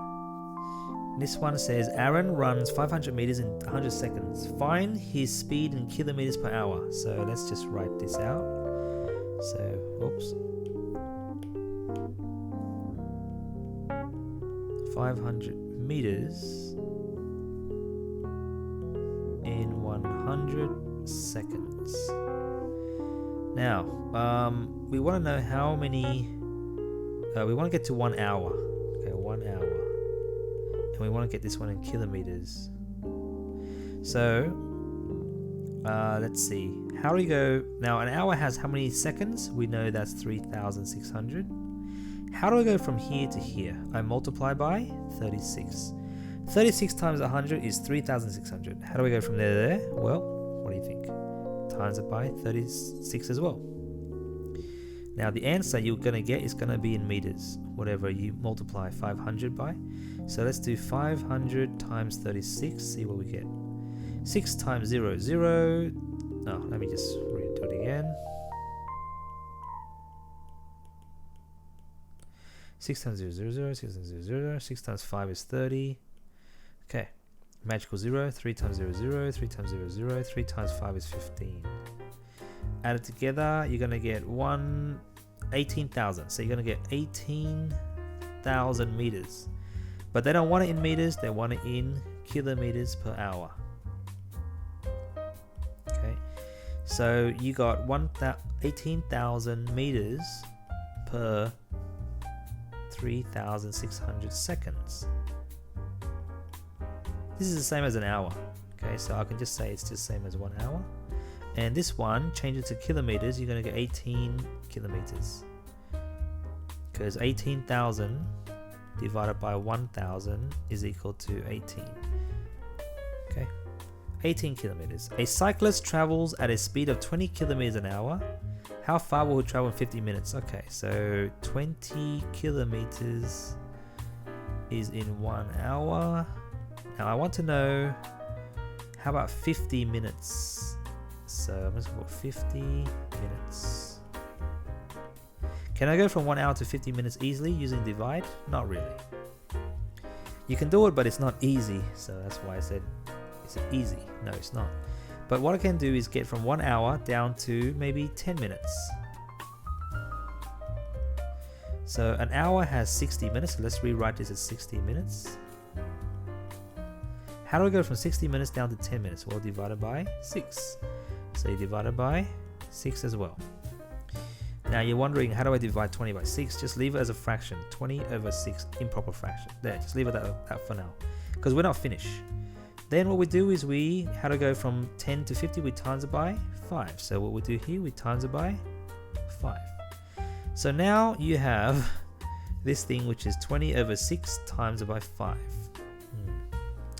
This one says Aaron runs 500 meters in 100 seconds. Find his speed in kilometers per hour. So let's just write this out. So, oops. 500 meters in 100 seconds. Now, we want to know how many. We want to get to 1 hour. Okay, 1 hour. And we want to get this one in kilometers. So, let's see. How do we go? Now, an hour has how many seconds? We know that's 3,600. How do I go from here to here? I multiply by 36. 36 times 100 is 3,600. How do we go from there to there? Well, what do you think? Times it by 36 as well. Now the answer you're going to get is going to be in meters, whatever you multiply 500 by. So let's do 500 times 36, see what we get. 6 times 0, 0. Oh, let me just redo it again. 6 times 0, 0, 0, 6 times 0, 0, 6 times 5 is 30. Okay, magical 0, 3 times 0, 0, 3 times 0, 0, 3 times 5 is 15. Add it together, you're going to get 18,000. So you're going to get 18,000 meters. But they don't want it in meters, they want it in kilometers per hour. Okay, so you got 18,000 meters per 3,600 seconds. This is the same as an hour. Okay, so I can just say it's the same as 1 hour. And this one, change it to kilometers, you're going to get 18 kilometers. Because 18,000 divided by 1,000 is equal to 18. Okay, 18 kilometers. A cyclist travels at a speed of 20 kilometers an hour. How far will he travel in 50 minutes? Okay, so 20 kilometers is in 1 hour. Now I want to know, how about 50 minutes? So I'm just going to put 50 minutes. Can I go from 1 hour to 50 minutes easily using divide? Not really. You can do it, but it's not easy. So that's why I said, is it easy? No, it's not. But what I can do is get from 1 hour down to maybe 10 minutes. So an hour has 60 minutes. So let's rewrite this as 60 minutes. How do I go from 60 minutes down to 10 minutes? Well, divided by 6. So you divide it by 6 as well. Now you're wondering, how do I divide 20 by 6? Just leave it as a fraction. 20 over 6, improper fraction. There, just leave it at that for now. Because we're not finished. Then what we do is how to go from 10 to 50, we times it by 5. So what we do here, we times it by 5. So now you have this thing which is 20 over 6 times it by 5.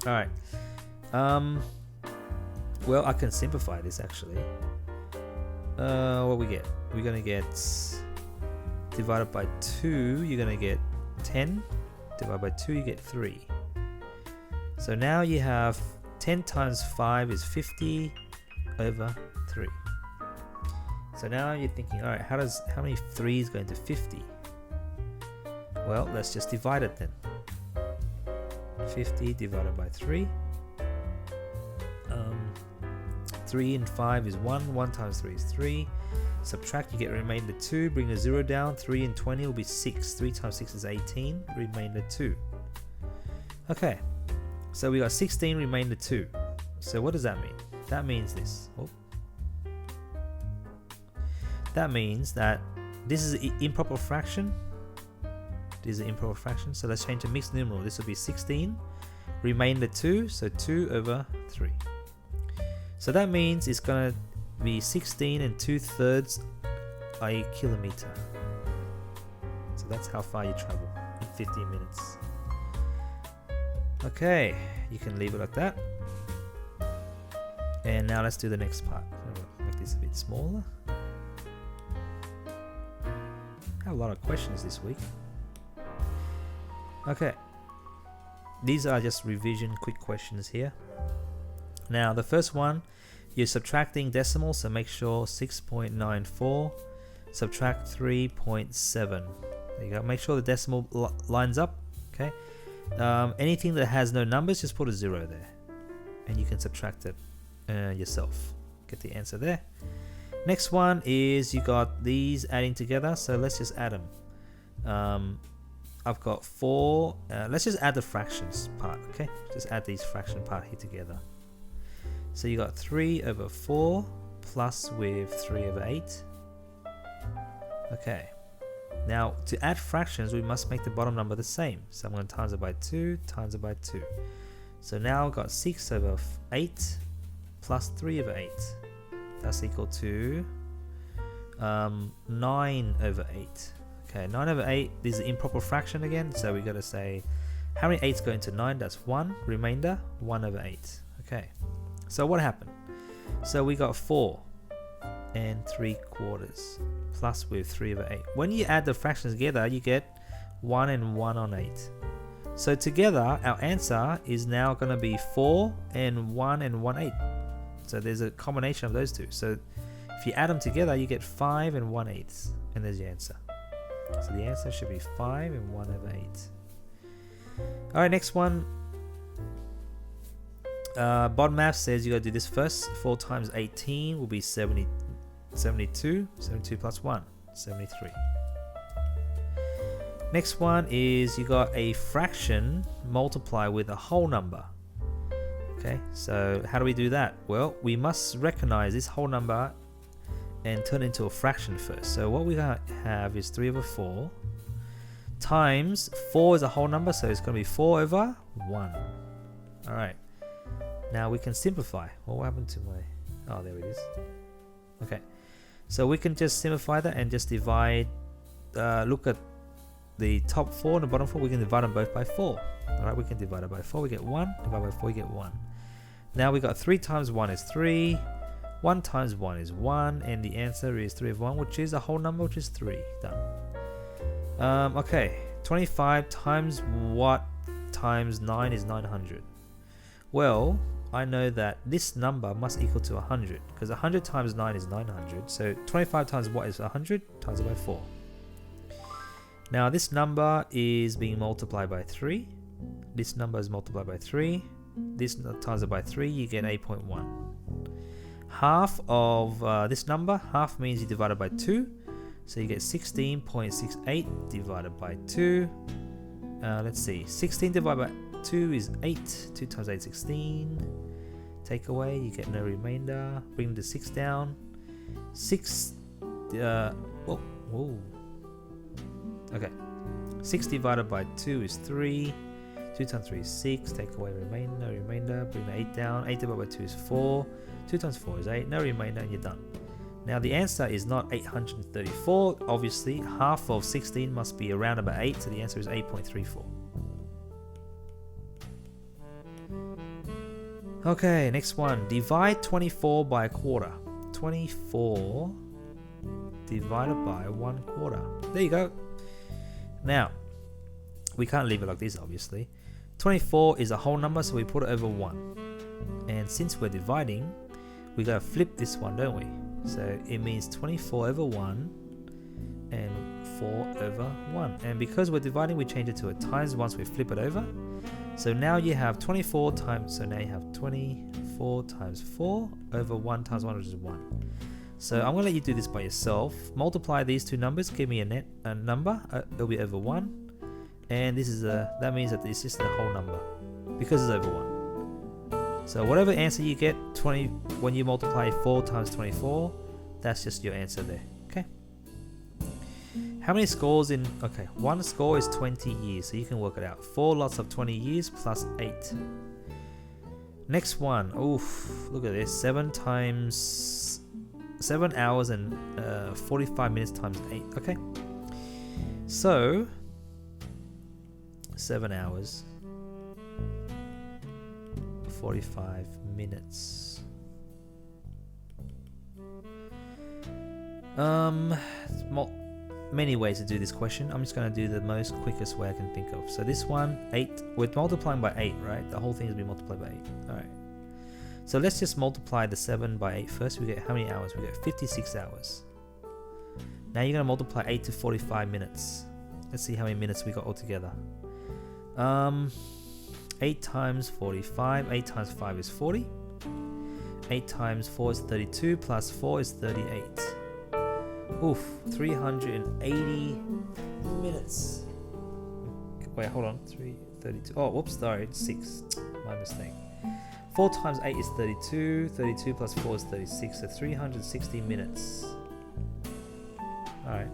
Alright. Well, I can simplify this actually. What we get? We're going to get, divided by 2, you're going to get 10. Divided by 2, you get 3. So now you have 10 times 5 is 50 over 3. So now you're thinking, alright, how many 3's go into 50? Well, let's just divide it then. 50 divided by 3. 3 and 5 is 1. 1 times 3 is 3. Subtract, you get remainder 2. Bring the 0 down. 3 and 20 will be 6. 3 times 6 is 18. Remainder 2. Okay. So we got 16 remainder 2. So what does that mean? That means this. Oh. That means that this is an improper fraction. This is an improper fraction. So let's change to mixed numeral. This will be 16 remainder 2. So 2 over 3. So that means it's going to be 16 and 2/3 a kilometer. So that's how far you travel in 15 minutes. Okay, you can leave it like that. And now let's do the next part. I'll make this a bit smaller. I have a lot of questions this week. Okay, these are just revision quick questions here. Now the first one, you're subtracting decimals, so make sure 6.94 subtract 3.7. There you go. Make sure the decimal lines up. Okay. Anything that has no numbers, just put a 0 there, and you can subtract it yourself. Get the answer there. Next one is you got these adding together, so let's just add them. I've got 4. Let's just add the fractions part. Okay, just add these fraction part here together. So you got 3 over 4 plus with 3 over 8. Okay. Now to add fractions, we must make the bottom number the same. So I'm going to times it by 2, times it by 2. So now I've got 6 over 8 plus 3 over 8. That's equal to 9 over 8. Okay, 9 over 8, this is an improper fraction again, so we got to say how many 8s go into 9? That's 1. Remainder 1 over 8. Okay, so what happened? So we got 4 and 3/4 plus with 3 over 8. When you add the fractions together, you get 1 and 1 on 8. So together, our answer is now going to be 4 and 1 and 1/8. So there's a combination of those two. So if you add them together, you get 5 and 1/8, and there's your answer. So the answer should be 5 and 1 over 8. All right, next one. Bottom math says you got to do this first. 4 times 18 will be 72. 72 plus 1, 73. Next one is you got a fraction multiply with a whole number. Okay, so how do we do that? Well, we must recognize this whole number and turn it into a fraction first. So what we have is 3 over 4 times 4 is a whole number, so it's going to be 4 over 1. All right, now we can simplify. Well, what happened to my... Oh, there it is. Okay, so we can just simplify that and just divide. Look at the top 4 and the bottom 4. We can divide them both by 4. All right, we can divide it by 4. We get 1. Divide by 4, we get 1. Now we got 3 times 1 is 3. 1 times 1 is 1, and the answer is 3 over 1, which is a whole number, which is 3. Done. Okay, 25 times what times 9 is 900. Well, I know that this number must equal to 100, because 100 times 9 is 900. So 25 times what is 100? Times it by 4. Now this number is being multiplied by 3. This number is multiplied by 3. This times it by 3, you get 8.1. Half of this number, half means you divide it by 2. So you get 16.68 divided by 2. Let's see, 16 divided by 2 is 8. 2 times 8 is 16. Take away, you get no remainder. Bring the 6 down. 6, okay. 6 divided by 2 is 3. 2 times 3 is 6. Take away remainder, no remainder. Bring the 8 down. 8 divided by 2 is 4. 2 times 4 is 8. No remainder, and you're done. Now the answer is not 834. Obviously, half of 16 must be around about 8. So the answer is 8.34. Okay, next one. Divide 24 by a quarter. 24 divided by 1/4. There you go. Now, we can't leave it like this, obviously. 24 is a whole number, so we put it over 1. And since we're dividing, we gotta flip this one, don't we? So it means 24 over 1 and 4 over 1. And because we're dividing, we change it to a times once we flip it over. So now you have 24 times, so now you have 24 times 4 over 1 times 1, which is 1. So I'm going to let you do this by yourself. Multiply these two numbers, give me a number, it'll be over 1. And this is that means that it's just a whole number, because it's over 1. So whatever answer you get, 20, when you multiply 4 times 24, that's just your answer there. Okay. How many scores in... Okay, one score is 20 years, so you can work it out. 4 lots of 20 years plus 8. Next one. Oof, look at this. 7 hours and 45 minutes times 8. Okay. So, 7 hours, 45 minutes. Many ways to do this question. I'm just going to do the most quickest way I can think of. So this one, 8, we're multiplying by 8, right? The whole thing is being multiplied by 8. Alright. So let's just multiply the 7 by 8 first. We get how many hours? We get 56 hours. Now you're going to multiply 8 to 45 minutes. Let's see how many minutes we got altogether. 8 times 45. 8 times 5 is 40. 8 times 4 is 32. Plus 4 is 38. Oof, 380 minutes. Wait, hold on. 32. Oh, whoops, sorry. 6. My mistake. 4 times 8 is 32. 32 plus 4 is 36. So 360 minutes. Alright.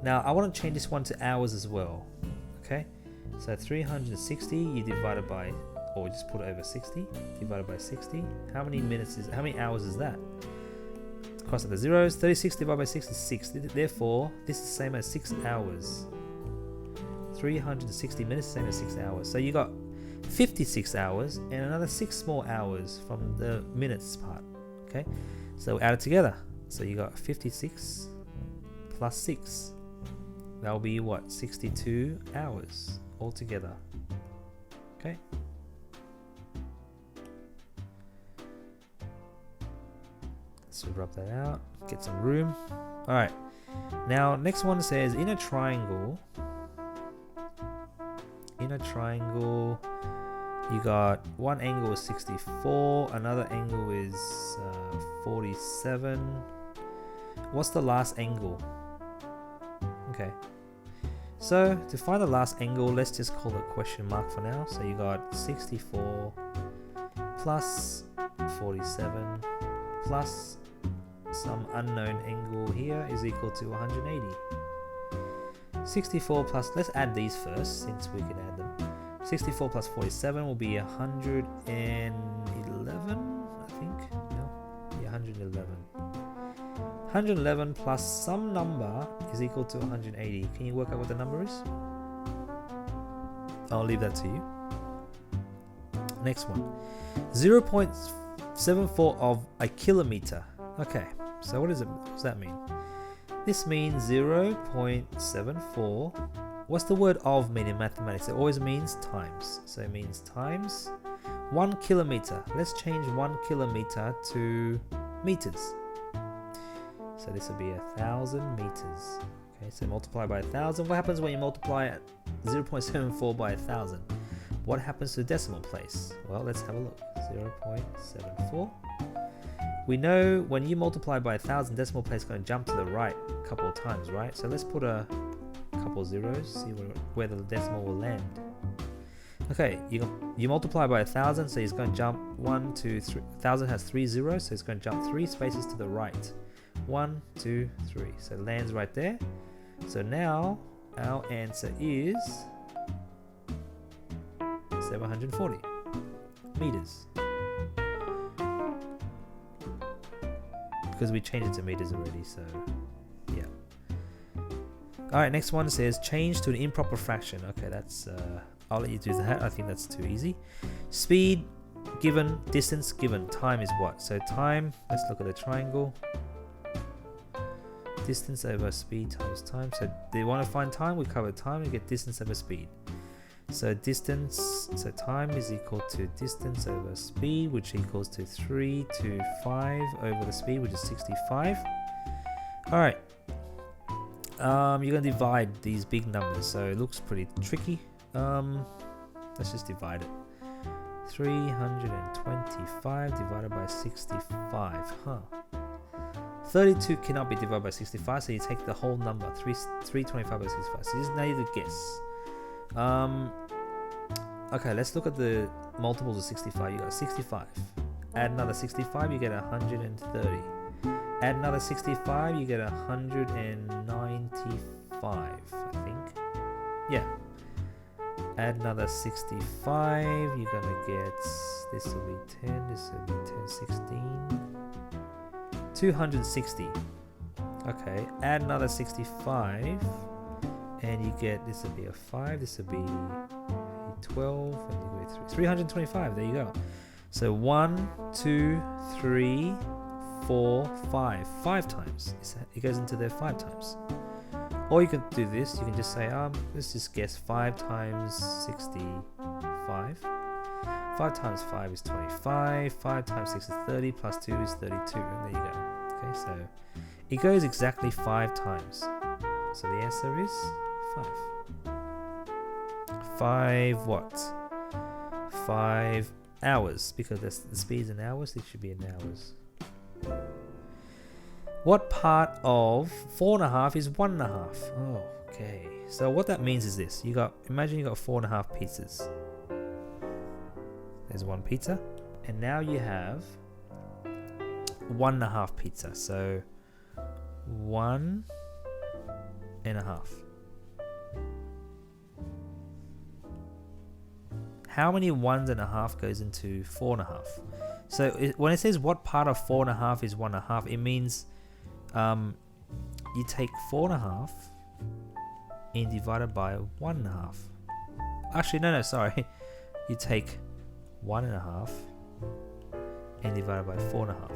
Now, I want to change this one to hours as well. Okay? So 360, you divide it by, or just put it over 60. Divided by 60. How many hours is that? Cross out the zeros. 36 divided by 6 is 6. Therefore, this is the same as 6 hours. 360 minutes is the same as 6 hours. So you got 56 hours and another 6 more hours from the minutes part. Okay, so add it together. So you got 56 plus 6. That will be what? 62 hours altogether. Okay. Let's rub that out. Get some room. All right. Now, next one says in a triangle. In a triangle, you got one angle is 64, another angle is 47. What's the last angle? Okay. So to find the last angle, let's just call it question mark for now. So you got 64 plus 47 plus some unknown angle here is equal to 180. 64 plus, let's add these first since we can add them. 64 plus 47 will be 111, I think. No, yeah, 111. 111 plus some number is equal to 180. Can you work out what the number is? I'll leave that to you. Next one. 0.74 of a kilometer. Okay, so what does that mean? This means 0.74. What's the word of mean in mathematics? It always means times. So it means times 1 kilometer. Let's change 1 kilometer to meters. So this will be 1,000 meters. Okay, so multiply by 1,000. What happens when you multiply 0.74 by 1,000? What happens to the decimal place? Well, let's have a look. 0.74. We know when you multiply by 1,000, decimal place is going to jump to the right a couple of times, right? So let's put a couple of zeros, see where the decimal will land. Okay, you multiply by 1,000, so it's going to jump 1, 2, 3. 1,000 has 3 zeros, so it's going to jump 3 spaces to the right. 1, 2, 3. So it lands right there. So now our answer is 740 meters. Because we changed it to meters already, so yeah. Alright, next one says change to an improper fraction. Okay, that's I'll let you do that. I think that's too easy. Speed given, distance given, time is what? So time, let's look at the triangle. Distance over speed times time. So do you want to find time? We cover time, we get distance over speed. So distance, so time is equal to distance over speed, which equals to 3 to 5 over the speed, which is 65. Alright. You're going to divide these big numbers, so it looks pretty tricky. Let's just divide it. 325 divided by 65. 32 cannot be divided by 65, so you take the whole number, 325 by 65. So you just need to guess. Okay, let's look at the multiples of 65. You got 65. Add another 65, you get 130. Add another 65, you get 195, I think. Yeah. Add another 65, you're gonna get, this will be 10, this will be 10, 16. 260. Okay, add another 65. And you get, this will be a 5, this will be a 12, and you go 325, there you go. So 1, 2, 3, 4, 5. 5 times. It goes into there 5 times. Or you can do this, you can just say, let's just guess 5 times 65. 5 times 5 is 25. 5 times 6 is 30. Plus 2 is 32. And there you go. Okay, so it goes exactly 5 times. So the answer is 5. 5 what? 5 hours. Because the speed is in hours, it should be in hours. What part of 4.5 is 1.5? Oh, okay. So what that means is this. Imagine you got 4.5 pizzas. There's one pizza. And now you have 1.5 pizza. So 1.5. How many 1.5 goes into 4.5? So when it says what part of 4.5 is 1.5, it means you take 4.5 and divide it by 1.5. Actually, no, sorry. You take 1.5 and divide it by 4.5.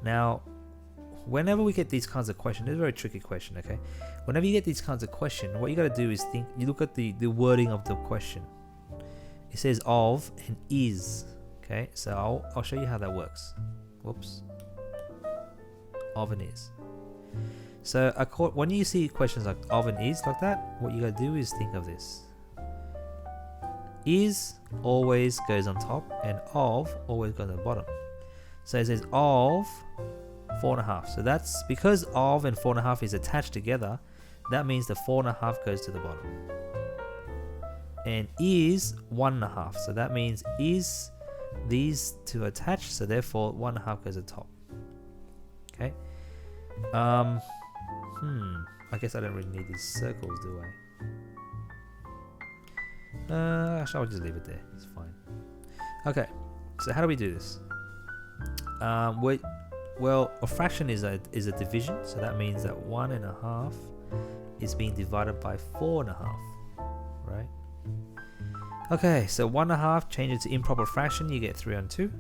Now, whenever we get these kinds of questions, it's a very tricky question, okay? Whenever you get these kinds of questions, what you got to do is you look at the wording of the question. It says of and is, okay? So I'll show you how that works. Whoops. Of and is. So when you see questions like of and is like that, what you got to do is think of this. Is always goes on top and of always goes on the bottom. So it says of 4.5. So that's because of and 4.5 is attached together. That means the 4.5 goes to the bottom. And is 1.5. So that means is these two attached. So therefore 1.5 goes to the top. Okay. I guess I don't really need these circles, do I? Actually, I'll just leave it there. It's fine. Okay. So how do we do this? Well, a fraction is a division, so that means that 1.5 is being divided by 4.5, right? Okay, so 1.5 change it to improper fraction, you get 3 on 2.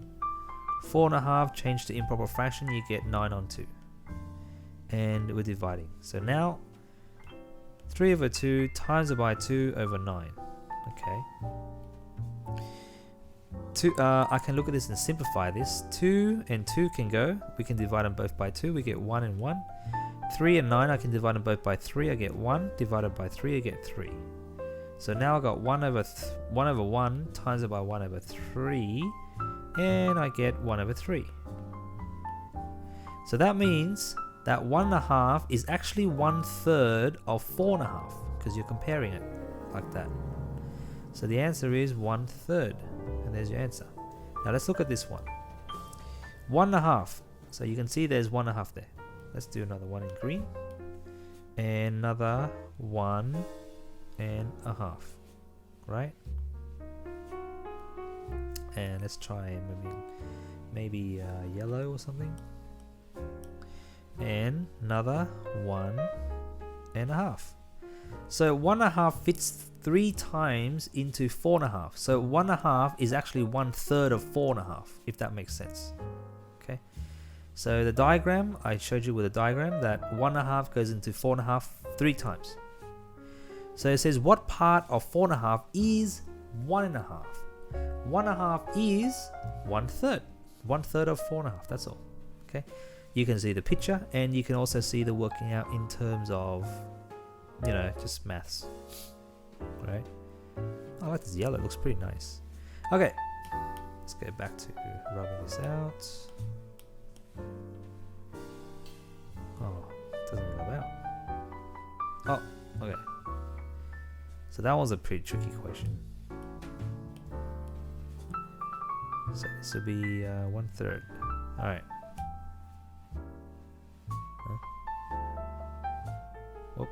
4.5 change to improper fraction, you get 9 on 2. And we're dividing. So now 3 over 2 times it by 2 over 9. Okay. I can look at this and simplify this. 2 and 2 can go. We can divide them both by 2. We get 1 and 1. 3 and 9, I can divide them both by 3. I get 1. Divided by 3, I get 3. So now I got 1 over 1 times it by 1 over 3. And I get 1 over 3. So that means that 1.5 is actually 1/3 of 4.5. Because you're comparing it like that. So the answer is 1/3. And there's your answer. Now let's look at this one. 1.5. So you can see there's 1.5 there. Let's do another one in green. And another 1.5. Right? And let's try maybe yellow or something. And another 1.5. So 1.5 fits 3 times into 4.5. So 1.5 is actually 1/3 of 4.5, if that makes sense. Okay. So the diagram, I showed you with a diagram that 1.5 goes into 4.5 3 times. So it says what part of 4.5 is 1.5? 1.5 is 1/3. 1/3 of 4.5. That's all. Okay. You can see the picture and you can also see the working out in terms of, just maths. Right? I like this yellow, it looks pretty nice. Okay, let's go back to rubbing this out. Oh, it doesn't rub out. Oh, okay. So that was a pretty tricky question. So this will be 1/3. Alright. Whoop.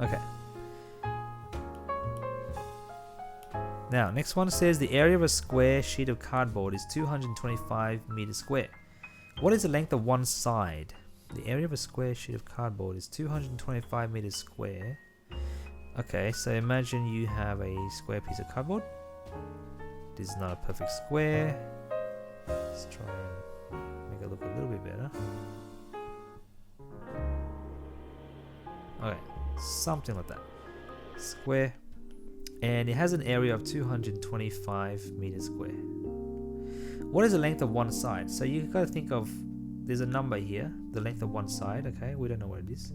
Okay. Now, next one says the area of a square sheet of cardboard is 225 meters square. What is the length of one side? The area of a square sheet of cardboard is 225 meters square. Okay, so imagine you have a square piece of cardboard. This is not a perfect square. Let's try and make it look a little bit better. Okay, something like that. Square. And it has an area of 225 meters square. What is the length of one side? So you gotta think of, there's a number here, the length of one side, okay? We don't know what it is.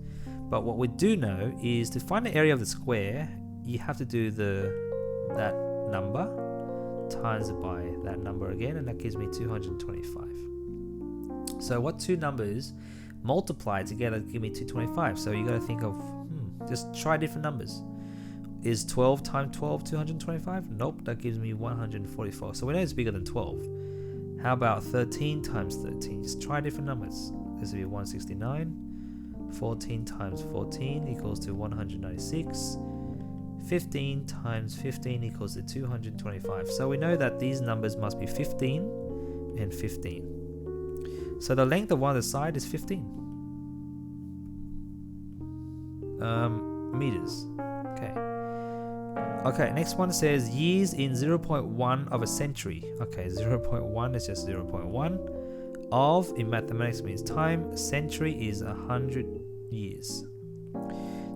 But what we do know is to find the area of the square, you have to do that number times by that number again, and that gives me 225. So what two numbers multiply together to give me 225? So you gotta think of, just try different numbers. Is 12 times 12 225? Nope, that gives me 144. So we know it's bigger than 12. How about 13 times 13? Just try different numbers. This will be 169. 14 times 14 equals to 196. 15 times 15 equals to 225. So we know that these numbers must be 15 and 15. So the length of one of the side is 15 meters. Okay, next one says years in 0.1 of a century. Okay, 0.1 is just 0.1 of, in mathematics means time. Century is 100 years.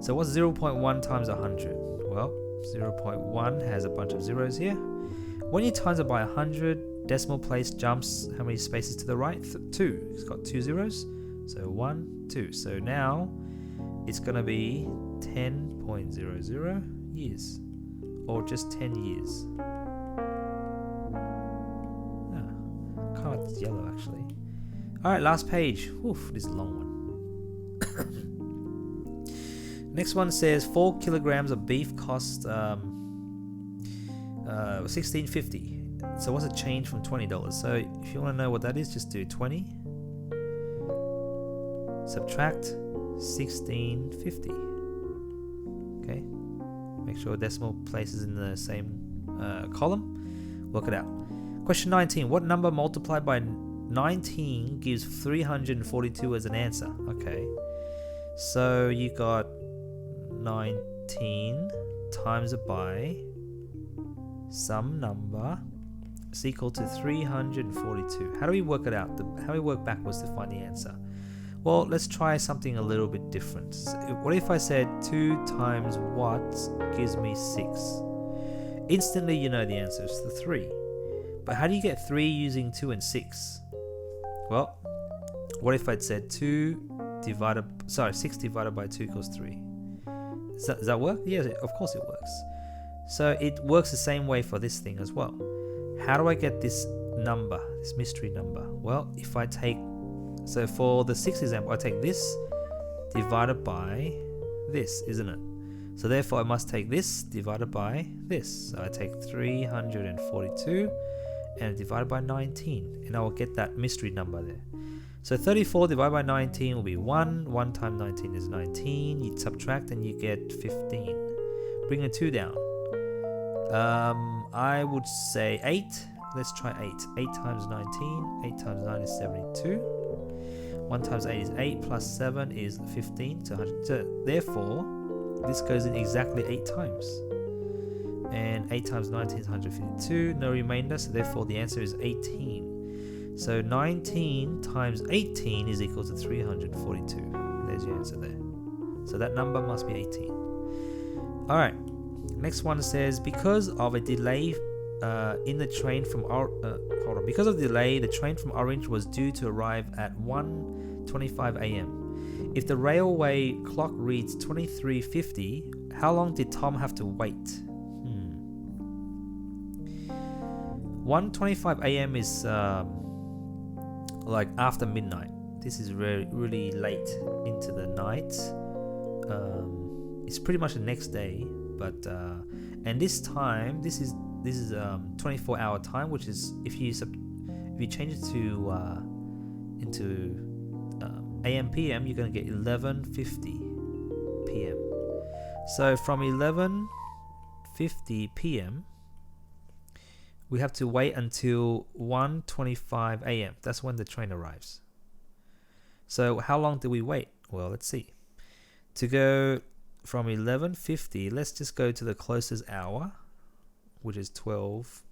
So what's 0.1 times 100? Well, 0.1 has a bunch of zeros here. When you times it by 100, decimal place jumps how many spaces to the right? 2. It's got 2 zeros. So 1, 2. So now it's going to be 10.00 years. Or just 10 years. Kind of like this yellow actually. Alright, last page. Oof, this is a long one. Next one says 4 kilograms of beef cost $16.50. So what's a change from $20? So if you want to know what that is, just do 20 subtract $16.50. Okay. Make sure decimal place is in the same column. Work it out. Question 19. What number multiplied by 19 gives 342 as an answer? Okay. So you got 19 times it by some number is equal to 342. How do we work it out? How do we work backwards to find the answer? Well, let's try something a little bit different. What if I said 2 times what gives me 6? Instantly you know the answer is the 3. But how do you get 3 using 2 and 6? Well, what if I'd said 6 divided by 2 equals 3? Does that work? Yeah, of course it works. So it works the same way for this thing as well. How do I get this number, this mystery number? Well, if I take, so for the 6th example, I take this divided by this, isn't it? So therefore I must take this divided by this. So I take 342 and divide by 19, and I will get that mystery number there. So 34 divided by 19 will be 1. 1 times 19 is 19. You subtract and you get 15. Bring a 2 down. I would say 8. Let's try 8. 8 times 19. 8 times 9 is 72. 1 times 8 is 8 plus 7 is 15. So therefore, this goes in exactly 8 times. And 8 times 19 is 152. No remainder, so therefore the answer is 18. So 19 times 18 is equal to 342. There's your answer there. So that number must be 18. Alright, next one says, because of a delay in the train from because of the delay, the train from Orange was due to arrive at 1:25 a.m. If the railway clock reads 23:50, how long did Tom have to wait? 1:25 a.m. is like after midnight. This is really late into the night. It's pretty much the next day, but and this time, this is 24-hour time, which is if you change it to into AM PM, you're going to get 11:50 PM. So from 11:50 PM, we have to wait until 1:25 AM. That's when the train arrives. So how long do we wait? Well, let's see. To go from 11:50, let's just go to the closest hour, which is 12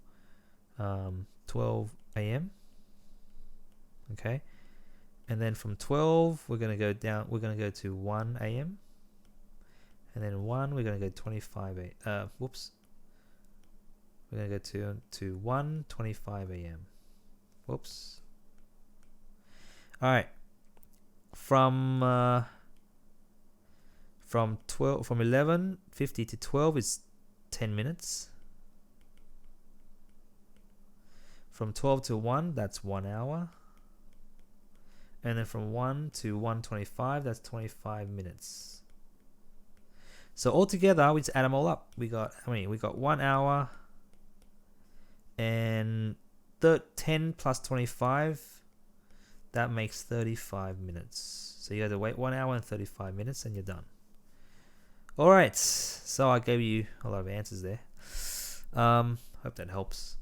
AM. Okay. And then from 12, we're going to go down. We're going to go to 1 AM. And then 1, we're going to go 25 whoops. We're going to go to 1:25 a.m. Whoops. All right. From 11:50 to 12 is 10 minutes. From 12 to 1, that's 1 hour. And then from 1 to 1:25, that's 25 minutes. So altogether, we just add them all up. We got 1 hour and 10 plus 25. That makes 35 minutes. So you have to wait 1 hour and 35 minutes and you're done. Alright, so I gave you a lot of answers there. Hope that helps.